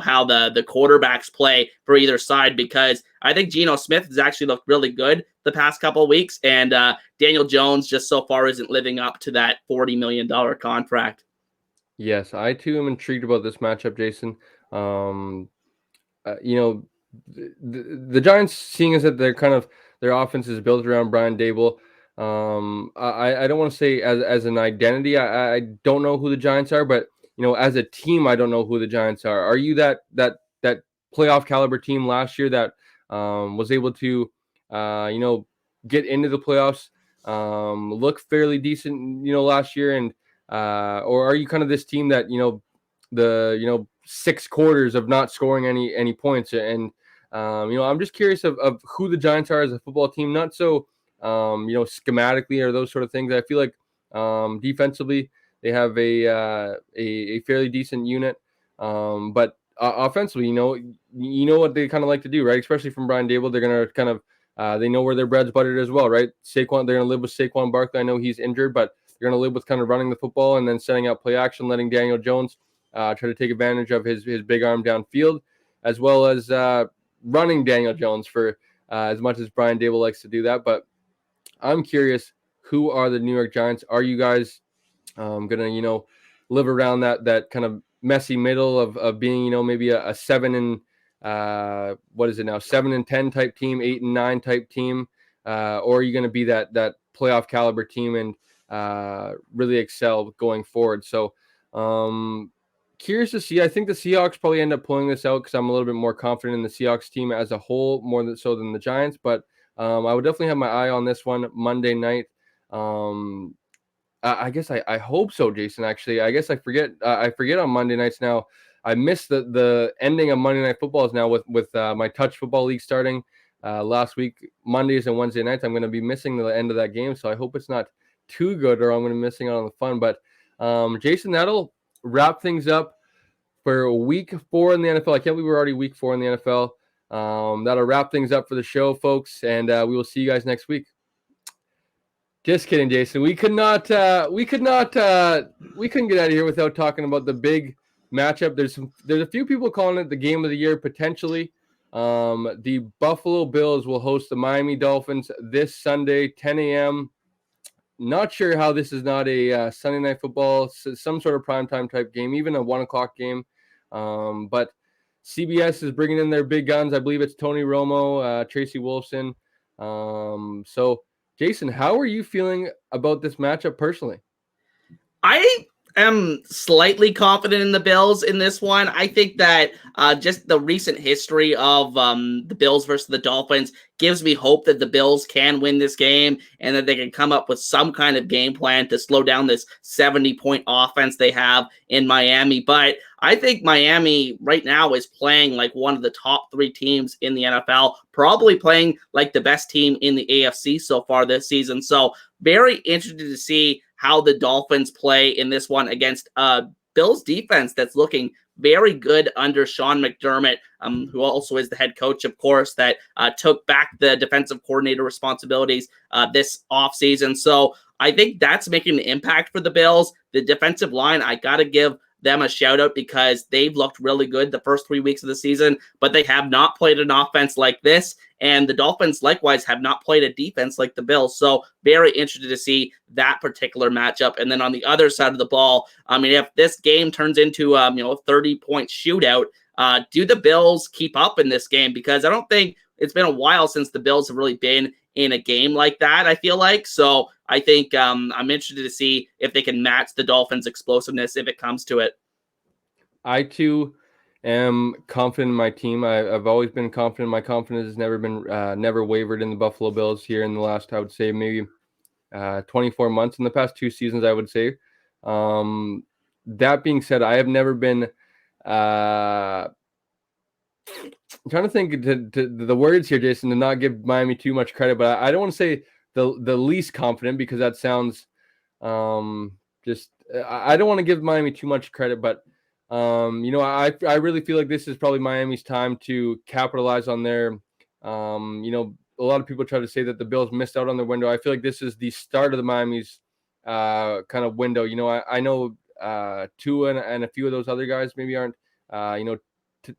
how the quarterbacks play for either side, because I think Geno Smith has actually looked really good the past couple of weeks. And Daniel Jones just so far isn't living up to that $40 million contract. Yes, I too am intrigued about this matchup, Jason. The Giants, seeing as that their offense is built around Brian Dable. I don't want to say as an identity. I don't know who the Giants are, but as a team, I don't know who the Giants are. Are you that playoff caliber team last year that was able to get into the playoffs, look fairly decent, last year, and or are you kind of this team that the 6 quarters of not scoring any points? And I'm just curious of who the Giants are as a football team, not so schematically or those sort of things. I feel like defensively they have a fairly decent unit, but offensively, what they kind of like to do, right? Especially from Brian Dable, they're gonna kind of they know where their bread's buttered as well, right? Saquon, they're gonna live with Saquon Barkley. I know he's injured, but they're gonna live with kind of running the football and then setting out play action, letting Daniel Jones try to take advantage of his big arm downfield, as well as running Daniel Jones for as much as Brian Dable likes to do that. But I'm curious, who are the New York Giants? Are you guys gonna live around that kind of messy middle of being maybe a 7 and what is it now, 7-10 type team, 8-9 type team, or are you gonna be that playoff caliber team and really excel going forward? So curious to see. I think the Seahawks probably end up pulling this out because I'm a little bit more confident in the Seahawks team as a whole, more than the Giants. But I would definitely have my eye on this one Monday night. I guess I hope so, Jason. Actually, I guess I forget on Monday nights now. I missed the ending of Monday Night Footballs now with my touch football league starting last week, Mondays and Wednesday nights. I'm going to be missing the end of that game, so I hope it's not too good or I'm going to be missing out on the fun. But Jason, that'll wrap things up for week 4 in the NFL. I can't believe we're already week 4 in the NFL. That'll wrap things up for the show, folks, and we will see you guys next week. Just kidding, Jason. We couldn't get out of here without talking about the big matchup. There's a few people calling it the game of the year potentially. The Buffalo Bills will host the Miami Dolphins this Sunday, 10 a.m. Not sure how this is not a Sunday Night Football, some sort of primetime type game, even a 1 o'clock game. But CBS is bringing in their big guns. I believe it's Tony Romo, Tracy Wolfson. So, Jason, how are you feeling about this matchup personally? I am slightly confident in the Bills in this one. I think that just the recent history of the Bills versus the Dolphins gives me hope that the Bills can win this game and that they can come up with some kind of game plan to slow down this 70-point offense they have in Miami. But I think Miami right now is playing like one of the top 3 teams in the NFL, probably playing like the best team in the AFC so far this season. So very interested to see how the Dolphins play in this one against Bills defense that's looking very good under Sean McDermott, who also is the head coach, of course, that took back the defensive coordinator responsibilities this offseason. So I think that's making an impact for the Bills. The defensive line, I got to give them a shout out because they've looked really good the first 3 weeks of the season, but they have not played an offense like this. And the Dolphins likewise have not played a defense like the Bills. So very interested to see that particular matchup. And then on the other side of the ball, I mean, if this game turns into a 30-point shootout, do the Bills keep up in this game? Because I don't think it's been a while since the Bills have really been in a game like that, I feel like. So I think I'm interested to see if they can match the Dolphins' explosiveness if it comes to it. I too am confident in my team. I've always been confident. My confidence has never wavered in the Buffalo Bills here in the last, I would say, maybe 24 months. In the past 2 seasons, I would say. That being said, I have never been I'm trying to think to the words here, Jason, to not give Miami too much credit, but I don't want to say the least confident because that sounds I don't want to give Miami too much credit, but I really feel like this is probably Miami's time to capitalize on their a lot of people try to say that the Bills missed out on their window. I feel like this is the start of the Miami's kind of window. I know Tua and a few of those other guys maybe aren't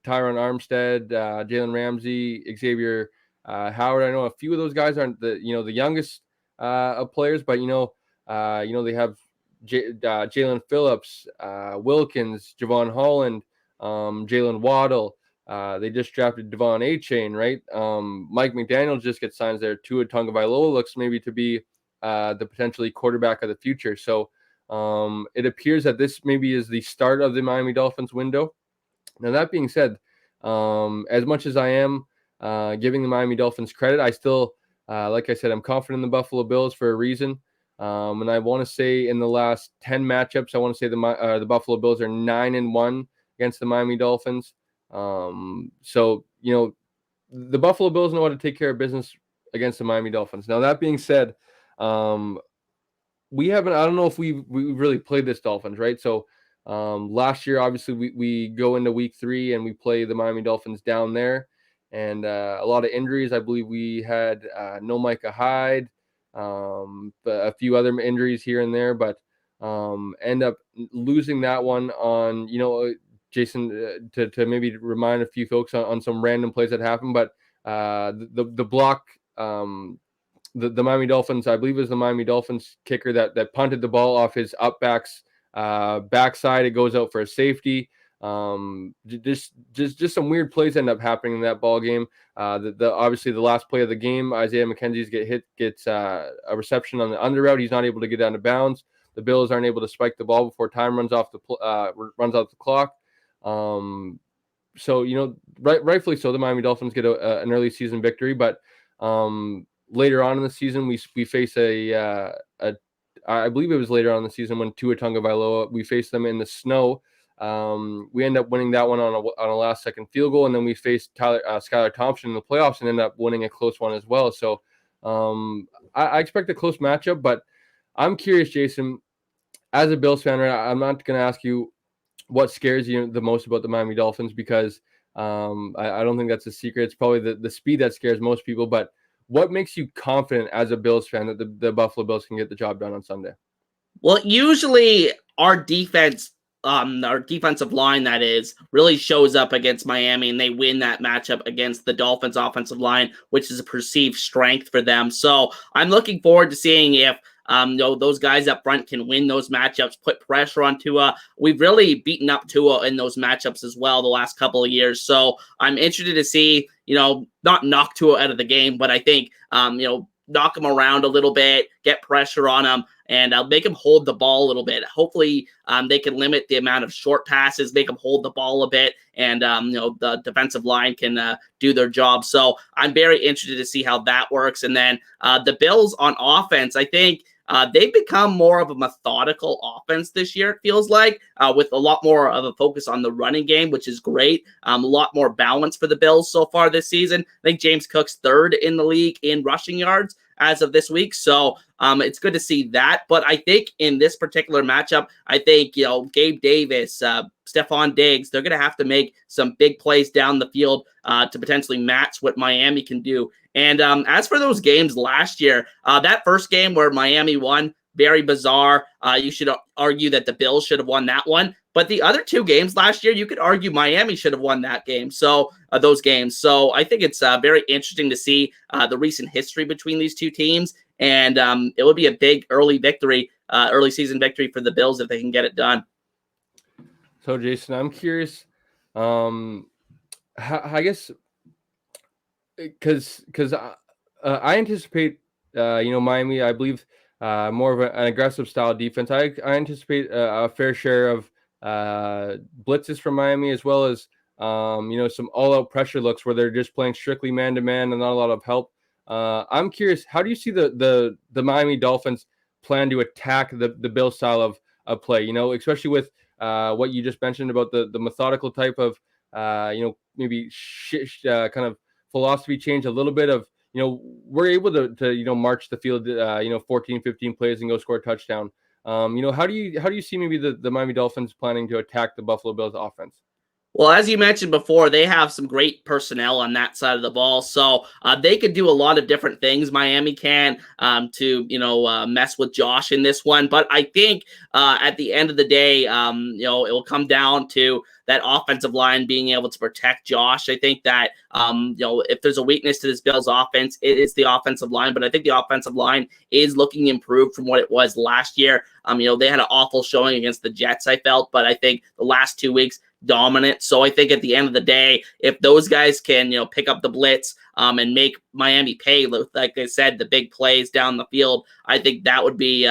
Tyron Armstead, Jalen Ramsey, Xavier Howard. I know a few of those guys aren't the youngest of players, but they have Jalen Phillips, Wilkins, Javon Holland, Jalen Waddle. They just drafted Devon A-Chain, right? Mike McDaniel just gets signs there. Tua Tagovailoa looks maybe to be the potentially quarterback of the future. So it appears that this maybe is the start of the Miami Dolphins window. Now, that being said, as much as I am giving the Miami Dolphins credit, I still, like I said, I'm confident in the Buffalo Bills for a reason. And I want to say in the last 10 matchups, I want to say the Buffalo Bills are 9-1 against the Miami Dolphins. So, the Buffalo Bills know how to take care of business against the Miami Dolphins. Now, that being said, we haven't, I don't know if we really played this Dolphins, right? So, last year, obviously, we go into week 3 and we play the Miami Dolphins down there, and a lot of injuries. I believe we had no Micah Hyde, a few other injuries here and there, but end up losing that one on, Jason, to maybe remind a few folks on some random plays that happened, but the block. The Miami Dolphins, I believe it was the Miami Dolphins kicker that punted the ball off his upback's backside. It goes out for a safety. Just some weird plays end up happening in that ball game. Obviously the last play of the game, Isaiah McKenzie's gets a reception on the under route. He's not able to get out of bounds. The Bills aren't able to spike the ball before time runs off the clock. So rightfully so, the Miami Dolphins get an early season victory, but later on in the season we face I believe it was later on in the season when Tua Tagovailoa, we faced them in the snow. We end up winning that one on a last second field goal, and then we faced Skylar Thompson in the playoffs and end up winning a close one as well. So I expect a close matchup, but I'm curious, Jason, as a Bills fan, right, I'm not going to ask you what scares you the most about the Miami Dolphins because I don't think that's a secret. It's probably the speed that scares most people, but what makes you confident as a Bills fan that the Buffalo Bills can get the job done on Sunday? Well, usually our defense, our defensive line, that is, really shows up against Miami and they win that matchup against the Dolphins offensive line, which is a perceived strength for them. So I'm looking forward to seeing if those guys up front can win those matchups, put pressure on Tua. We've really beaten up Tua in those matchups as well the last couple of years. So I'm interested to see, not knock Tua out of the game, but I think, knock him around a little bit, get pressure on him, and make him hold the ball a little bit. Hopefully they can limit the amount of short passes, make him hold the ball a bit, and the defensive line can do their job. So I'm very interested to see how that works. And then the Bills on offense, I think they've become more of a methodical offense this year, it feels like, with a lot more of a focus on the running game, which is great. A lot more balance for the Bills so far this season. I think James Cook's third in the league in rushing yards as of this week. So it's good to see that. But I think in this particular matchup, I think, Gabe Davis, Stephon Diggs, they're going to have to make some big plays down the field to potentially match what Miami can do. And as for those games last year, that first game where Miami won, very bizarre. You should argue that the Bills should have won that one. But the other two games last year, you could argue Miami should have won that game. So those games. So I think it's very interesting to see the recent history between these two teams. And it would be a big early season victory for the Bills if they can get it done. So, Jason, I'm curious. I guess because I anticipate, Miami, I believe, more of an aggressive style defense. I anticipate a fair share of blitzes from Miami, as well as some all-out pressure looks where they're just playing strictly man-to-man and not a lot of help. I'm curious, how do you see the Miami Dolphins plan to attack the Bill style of play? Especially with what you just mentioned about the methodical type of maybe kind of philosophy change, a little bit of we're able to march the field 14, 15 plays and go score a touchdown. How do you see maybe the Miami Dolphins planning to attack the Buffalo Bills offense? Well, as you mentioned before, they have some great personnel on that side of the ball, so they could do a lot of different things. Miami can to mess with Josh in this one, but I think at the end of the day, it will come down to that offensive line being able to protect Josh. I think that if there's a weakness to this Bills offense, it is the offensive line, but I think the offensive line is looking improved from what it was last year. They had an awful showing against the Jets, I felt, but I think the last 2 weeks dominant. So I think at the end of the day, if those guys can, pick up the blitz and make Miami pay, like I said, the big plays down the field, I think that would be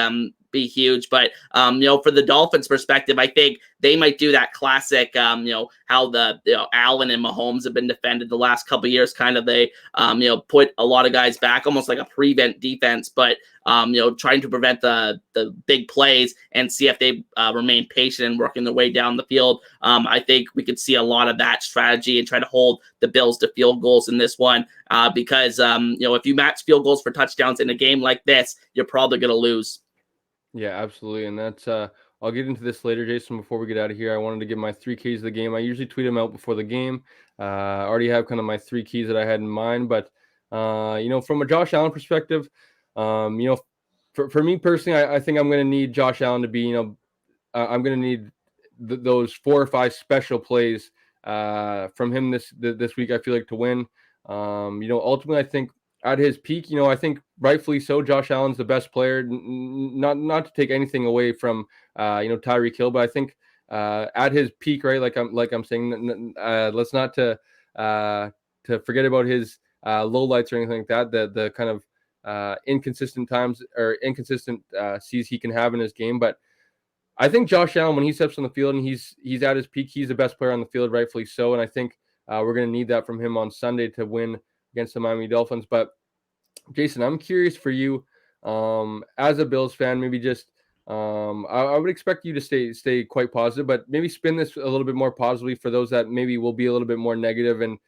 huge. But for the Dolphins perspective, I think they might do that classic, how the Allen and Mahomes have been defended the last couple of years. Kind of they put a lot of guys back, almost like a prevent defense, but trying to prevent the big plays and see if they remain patient and working their way down the field. I think we could see a lot of that strategy and try to hold the Bills to field goals in this one because if you match field goals for touchdowns in a game like this, you're probably going to lose. Yeah, absolutely. And that's I'll get into this later, Jason. Before we get out of here, I wanted to give my 3 keys of the game. I usually tweet them out before the game. I already have kind of my 3 keys that I had in mind, but from a Josh Allen perspective, for me personally, I think I'm going to need Josh Allen to be, I'm going to need those 4 or 5 special plays from him this week. I feel like to win. Ultimately, I think at his peak, I think rightfully so, Josh Allen's the best player. Not to take anything away from Tyreek Hill, but I think at his peak, right? Like I'm saying, let's not to forget about his low lights or anything like that. The kind of inconsistent times or inconsistent sees he can have in his game, but I think Josh Allen, when he steps on the field and he's at his peak, he's the best player on the field, rightfully so. And I think we're going to need that from him on Sunday to win against the Miami Dolphins. But Jason, I'm curious for you as a Bills fan, maybe just I would expect you to stay quite positive, but maybe spin this a little bit more positively for those that maybe will be a little bit more negative and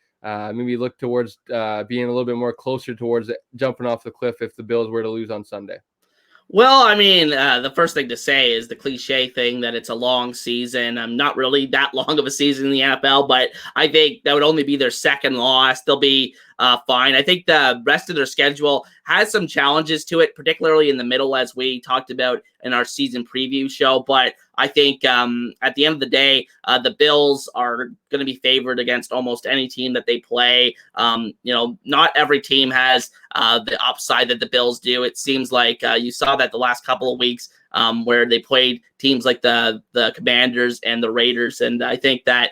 maybe look towards being a little bit more closer towards jumping off the cliff if the Bills were to lose on Sunday. Well, I mean, the first thing to say is the cliche thing that it's a long season. I'm not really that long of a season in the NFL, but I think that would only be their second loss. They'll be fine. I think the rest of their schedule has some challenges to it, particularly in the middle, as we talked about in our season preview show. But I think at the end of the day, the Bills are going to be favored against almost any team that they play. Not every team has the upside that the Bills do. It seems like you saw that the last couple of weeks where they played teams like the Commanders and the Raiders. And I think that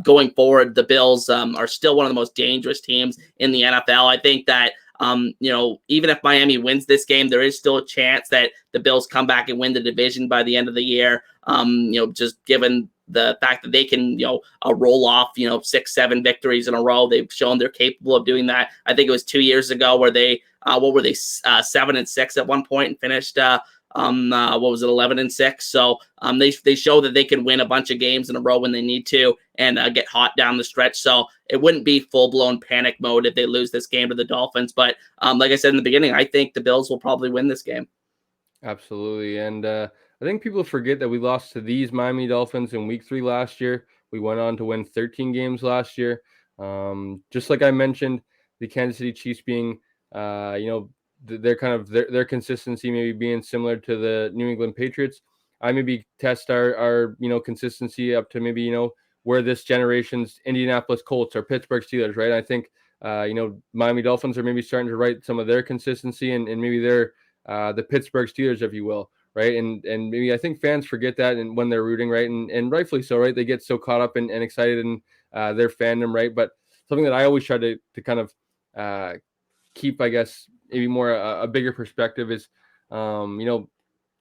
going forward, the Bills are still one of the most dangerous teams in the NFL. I think that even if Miami wins this game, there is still a chance that the Bills come back and win the division by the end of the year. Just given the fact that they can, roll off, 6-7 victories in a row. They've shown they're capable of doing that. I think it was 2 years ago where they, 7-6 at one point and finished, 11-6. So they show that they can win a bunch of games in a row when they need to and get hot down the stretch. So it wouldn't be full-blown panic mode if they lose this game to the Dolphins. But like I said in the beginning, I think the Bills will probably win this game. Absolutely. And I think people forget that we lost to these Miami Dolphins in Week 3 last year. We went on to win 13 games last year. Just like I mentioned, the Kansas City Chiefs being, their kind of their consistency maybe being similar to the New England Patriots. I maybe test our consistency up to maybe where this generation's Indianapolis Colts or Pittsburgh Steelers, right? I think Miami Dolphins are maybe starting to write some of their consistency and maybe they're the Pittsburgh Steelers, if you will, right? And maybe I think fans forget that and when they're rooting, right? And rightfully so, right? They get so caught up and excited in their fandom, right? But something that I always try to kind of keep, I guess, maybe more a bigger perspective is,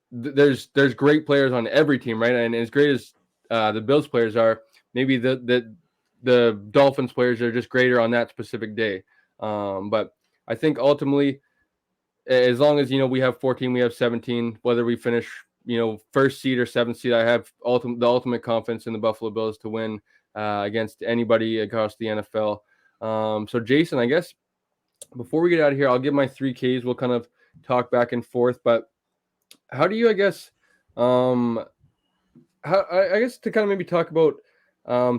there's great players on every team, right? And as great as the Bills players are, maybe the Dolphins players are just greater on that specific day. But I think ultimately, as long as we have 14, we have 17, whether we finish first seed or seventh seed, I have the ultimate confidence in the Buffalo Bills to win against anybody across the NFL. So Jason, I guess before we get out of here, I'll give my 3Ks. We'll kind of talk back and forth, but how do you, I guess, I guess to kind of maybe talk about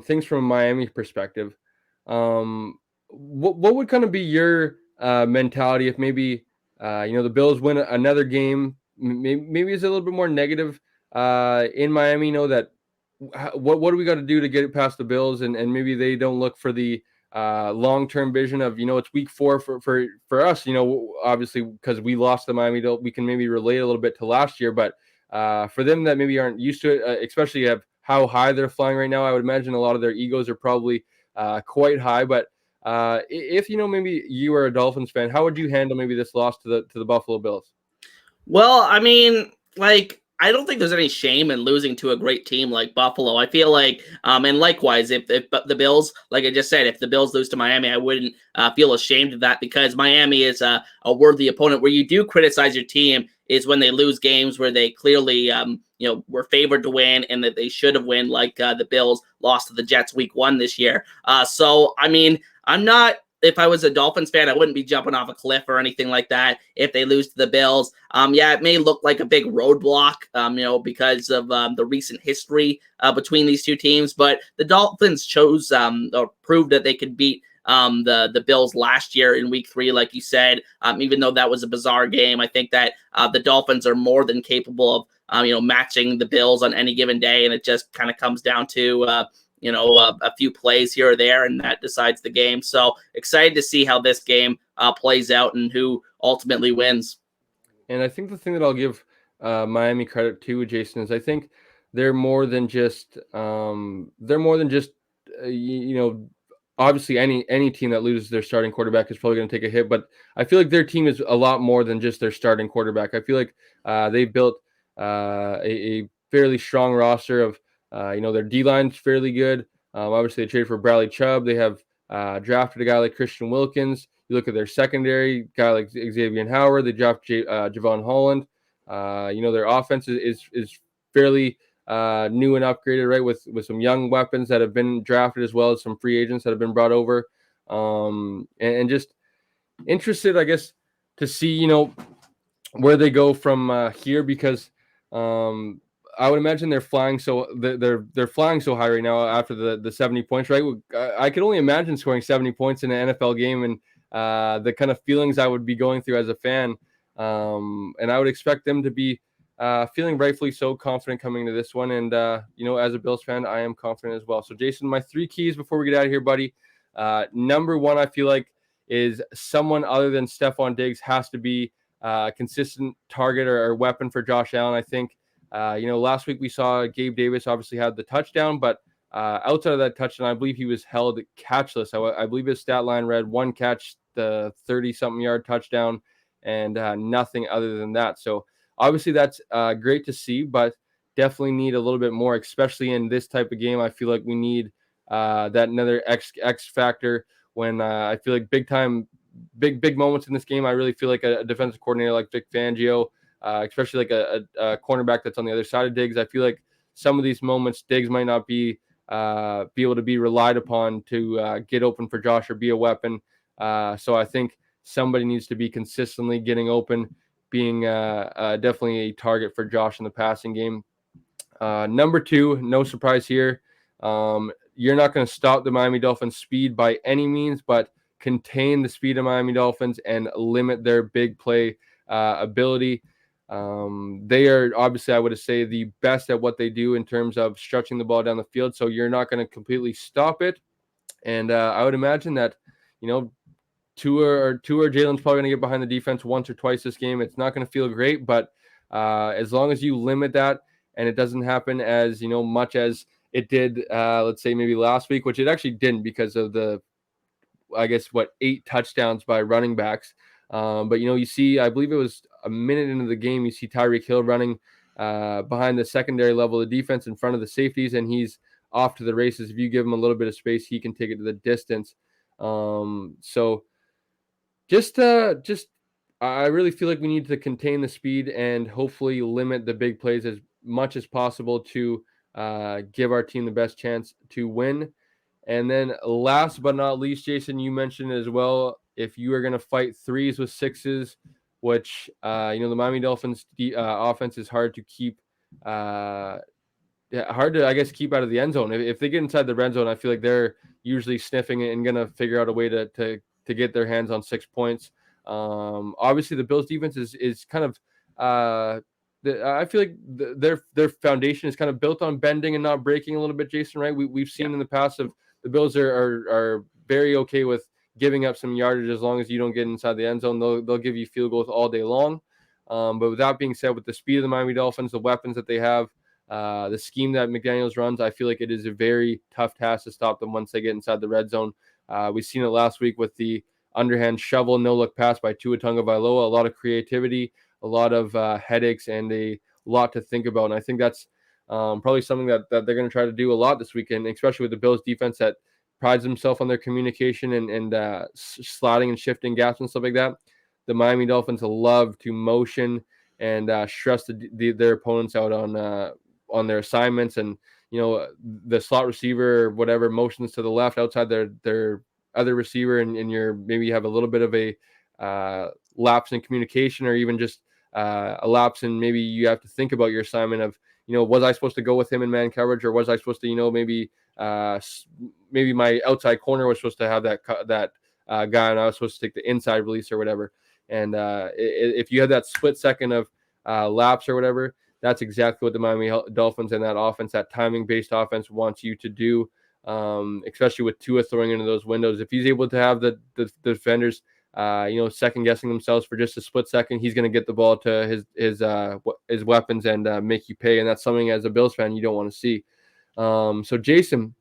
things from a Miami perspective, what would kind of be your mentality if maybe the Bills win another game? Maybe it's a little bit more negative in Miami. That what do we got to do to get it past the Bills, and maybe they don't look for the long-term vision of it's week 4 for us. Obviously because we lost to Miami, we can maybe relate a little bit to last year, but for them that maybe aren't used to it, especially have how high they're flying right now, I would imagine a lot of their egos are probably quite high. But if maybe you are a Dolphins fan, how would you handle maybe this loss to the Buffalo Bills? Well, I mean, like, I don't think there's any shame in losing to a great team like Buffalo. I feel like, and likewise, if the Bills, like I just said, if the Bills lose to Miami, I wouldn't feel ashamed of that because Miami is a worthy opponent. Where you do criticize your team is when they lose games where they clearly, were favored to win and that they should have won, like the Bills lost to the Jets week 1 this year. So, I mean, I'm not. If I was a Dolphins fan, I wouldn't be jumping off a cliff or anything like that if they lose to the Bills. Yeah, it may look like a big roadblock, because of the recent history between these two teams, but the Dolphins chose or proved that they could beat the Bills last year in week 3, like you said. Even though that was a bizarre game, I think that the Dolphins are more than capable of matching the Bills on any given day, and it just kind of comes down to a few plays here or there, and that decides the game. So excited to see how this game plays out and who ultimately wins. And I think the thing that I'll give Miami credit to, Jason, is I think they're more than just obviously any team that loses their starting quarterback is probably going to take a hit, but I feel like their team is a lot more than just their starting quarterback. I feel like they built a fairly strong roster of their D-line's fairly good. Obviously, they traded for Bradley Chubb. They have drafted a guy like Christian Wilkins. You look at their secondary, guy like Xavier Howard. They drafted Javon Holland. Their offense is fairly new and upgraded, right, with some young weapons that have been drafted as well as some free agents that have been brought over. And just interested, I guess, to see where they go from here because I would imagine they're flying they're flying so high right now after the 70 points, right? I could only imagine scoring 70 points in an NFL game and the kind of feelings I would be going through as a fan. And I would expect them to be feeling rightfully so confident coming into this one. And, as a Bills fan, I am confident as well. So, Jason, my 3 keys before we get out of here, buddy. Number 1, I feel like, is someone other than Stephon Diggs has to be a consistent target or weapon for Josh Allen. I think, last week we saw Gabe Davis obviously had the touchdown, but outside of that touchdown, I believe he was held catchless. I believe his stat line read 1 catch, the 30-something yard touchdown, and nothing other than that. So obviously that's great to see, but definitely need a little bit more, especially in this type of game. I feel like we need that another X factor when I feel like big moments in this game. I really feel like a defensive coordinator like Vic Fangio, especially like a cornerback that's on the other side of Diggs. I feel like some of these moments Diggs might not be able to be relied upon to get open for Josh or be a weapon. So I think somebody needs to be consistently getting open. being definitely a target for Josh in the passing game. Number 2, no surprise here. You're not going to stop the Miami Dolphins' speed by any means, but contain the speed of Miami Dolphins and limit their big play ability. They are obviously, I would say, the best at what they do in terms of stretching the ball down the field. So you're not going to completely stop it. And I would imagine that, you know, Tua or Jalen's probably going to get behind the defense once or twice this game. It's not going to feel great, but as long as you limit that and it doesn't happen as, you know, much as it did, let's say maybe last week, which it actually didn't because of the, I guess, 8 touchdowns by running backs. But, you know, you see, I believe it was a minute into the game, you see Tyreek Hill running behind the secondary level of defense in front of the safeties, and he's off to the races. If you give him a little bit of space, he can take it to the distance. So just I really feel like we need to contain the speed and hopefully limit the big plays as much as possible to give our team the best chance to win. And then last but not least, Jason, you mentioned as well, if you are going to fight 3s with 6s, which, you know, the Miami Dolphins offense is hard to keep, hard to, I guess, keep out of the end zone. If they get inside the red zone, I feel like they're usually sniffing it and going to figure out a way to get their hands on 6 points. Obviously, the Bills defense is kind of, I feel like their foundation is kind of built on bending and not breaking a little bit, Jason, right? We've seen in the past of the Bills are very okay with giving up some yardage as long as you don't get inside the end zone. They'll give you field goals all day long. But with that being said, with the speed of the Miami Dolphins, the weapons that they have, the scheme that McDaniels runs, I feel like it is a very tough task to stop them once they get inside the red zone. We've seen it last week with the underhand shovel, no-look pass by Tua Tagovailoa. A lot of creativity, a lot of headaches, and a lot to think about. And I think that's probably something that they're going to try to do a lot this weekend, especially with the Bills defense that prides themselves on their communication and sliding and shifting gaps and stuff like that. The Miami Dolphins love to motion and stress their opponents out on their assignments, and you know, the slot receiver or whatever motions to the left outside their other receiver, and maybe you have a little bit of a lapse in communication, or even just a lapse in, maybe you have to think about your assignment of, you know, was I supposed to go with him in man coverage, or was I supposed to, you know, maybe my outside corner was supposed to have that guy and I was supposed to take the inside release or whatever. And if you have that split second of lapse or whatever, that's exactly what the Miami Dolphins and that offense, that timing-based offense, wants you to do, especially with Tua throwing into those windows. If he's able to have the defenders, you know, second-guessing themselves for just a split second, he's going to get the ball to his weapons and make you pay, and that's something as a Bills fan you don't want to see. So, Jason,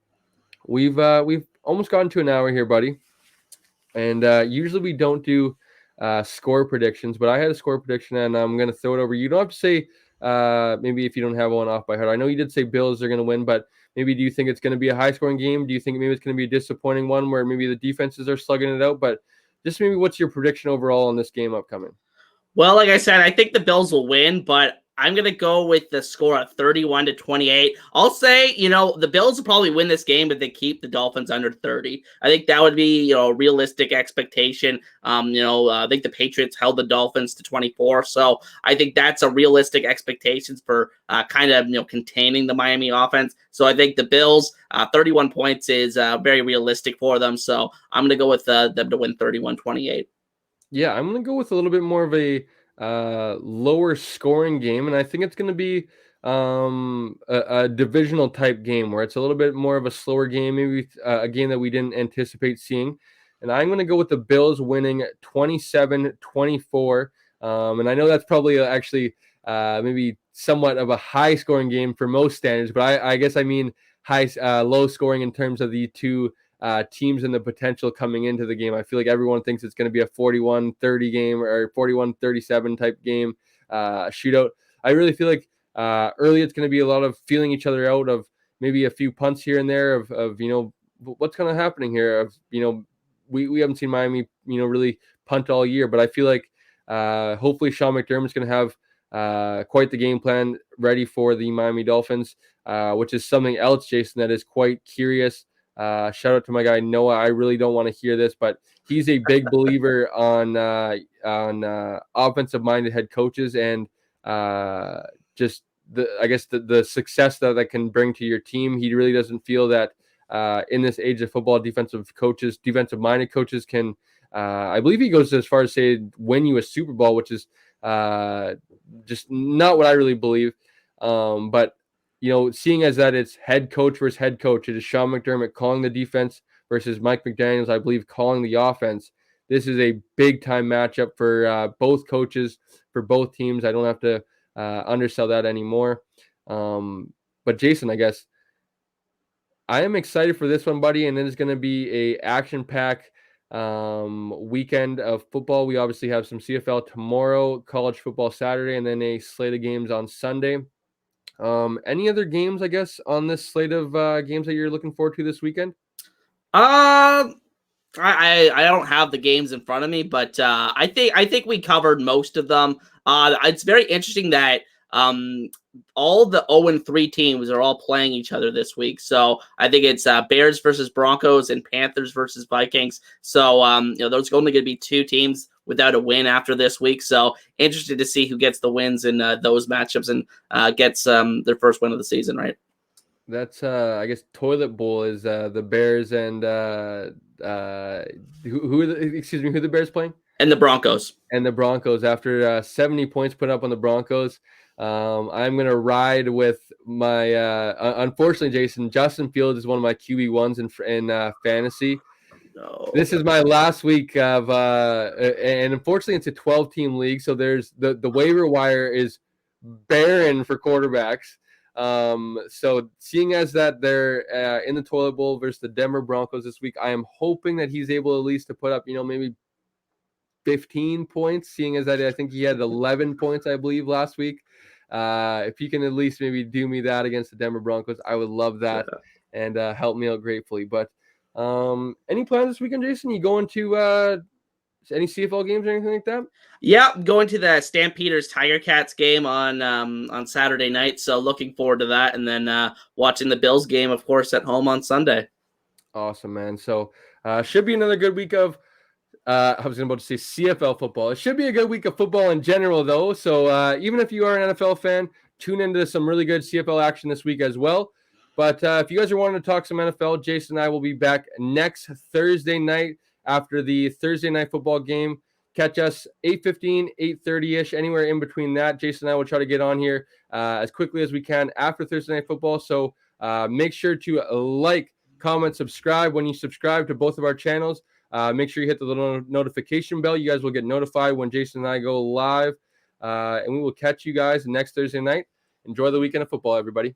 we've almost gotten to an hour here, buddy, and usually we don't do score predictions, but I had a score prediction, and I'm going to throw it over. You don't have to say maybe if you don't have one off by heart. I know you did say Bills are going to win, but maybe do you think it's going to be a high-scoring game? Do you think maybe it's going to be a disappointing one where maybe the defenses are slugging it out? But just maybe what's your prediction overall on this game upcoming? Well, like I said, I think the Bills will win, but I'm going to go with the score of 31-28. I'll say, you know, the Bills will probably win this game if they keep the Dolphins under 30. I think that would be, you know, a realistic expectation. I think the Patriots held the Dolphins to 24. So I think that's a realistic expectations for kind of, you know, containing the Miami offense. So I think the Bills, 31 points is very realistic for them. So I'm going to go with them to win 31-28. Yeah, I'm going to go with a little bit more of a lower scoring game, and I think it's going to be a divisional type game where it's a little bit more of a slower game, maybe a game that we didn't anticipate seeing. And I'm going to go with the Bills winning 27-24. And I know that's probably actually maybe somewhat of a high scoring game for most standards, but I guess I mean low scoring in terms of the two teams and the potential coming into the game. I feel like everyone thinks it's going to be a 41-30 game or 41-37 type game, shootout. I really feel like early it's going to be a lot of feeling each other out, of maybe a few punts here and there of you know, what's kind of happening here. Of, you know, we haven't seen Miami, you know, really punt all year, but I feel like hopefully Sean McDermott's going to have quite the game plan ready for the Miami Dolphins, which is something else, Jason, that is quite curious. Shout out to my guy Noah. I really don't want to hear this, but he's a big believer on offensive-minded head coaches and just the success that can bring to your team. He really doesn't feel that in this age of football, defensive-minded coaches can. I believe he goes as far as say win you a Super Bowl, which is just not what I really believe. But seeing as that it's head coach versus head coach, it is Sean McDermott calling the defense versus Mike McDaniels, I believe, calling the offense. This is a big time matchup for both coaches, for both teams. I don't have to undersell that anymore. But Jason, I guess I am excited for this one, buddy, and it is going to be a action-packed weekend of football. We obviously have some CFL tomorrow, college football Saturday, and then a slate of games on Sunday. Any other games, I guess, on this slate of games that you're looking forward to this weekend? I don't have the games in front of me, but I think we covered most of them. It's very interesting that all the 0-3 teams are all playing each other this week. So I think it's Bears versus Broncos and Panthers versus Vikings. So there's only going to be 2 teams without a win after this week. So interested to see who gets the wins in those matchups and gets their first win of the season, right? That's I guess Toilet Bowl is the Bears and who are the Bears playing? And the Broncos. And the Broncos after 70 points put up on the Broncos. I'm going to ride with my unfortunately, Jason, Justin Fields is one of my QB1s in fantasy. No. This is my last week of and unfortunately it's a 12-team league, so there's the waiver wire is barren for quarterbacks. So seeing as that they're in the Toilet Bowl versus the Denver Broncos this week, I am hoping that he's able at least to put up, maybe 15 points, seeing as that I think he had 11 points, I believe, last week. If he can at least maybe do me that against the Denver Broncos, I would love that and help me out gratefully. But any plans this weekend, Jason? You going to any CFL games or anything like that? Yeah, going to the Stampeders Tiger Cats game on Saturday night. So looking forward to that, and then watching the Bills game, of course, at home on Sunday. Awesome, man. So should be another good week of. I was about to say CFL football. It should be a good week of football in general, though. So even if you are an NFL fan, tune into some really good CFL action this week as well. But if you guys are wanting to talk some NFL, Jason and I will be back next Thursday night after the Thursday night football game. Catch us 8:15, 8:30-ish, anywhere in between that. Jason and I will try to get on here as quickly as we can after Thursday night football. So make sure to like, comment, subscribe. When you subscribe to both of our channels, make sure you hit the little notification bell. You guys will get notified when Jason and I go live. And we will catch you guys next Thursday night. Enjoy the weekend of football, everybody.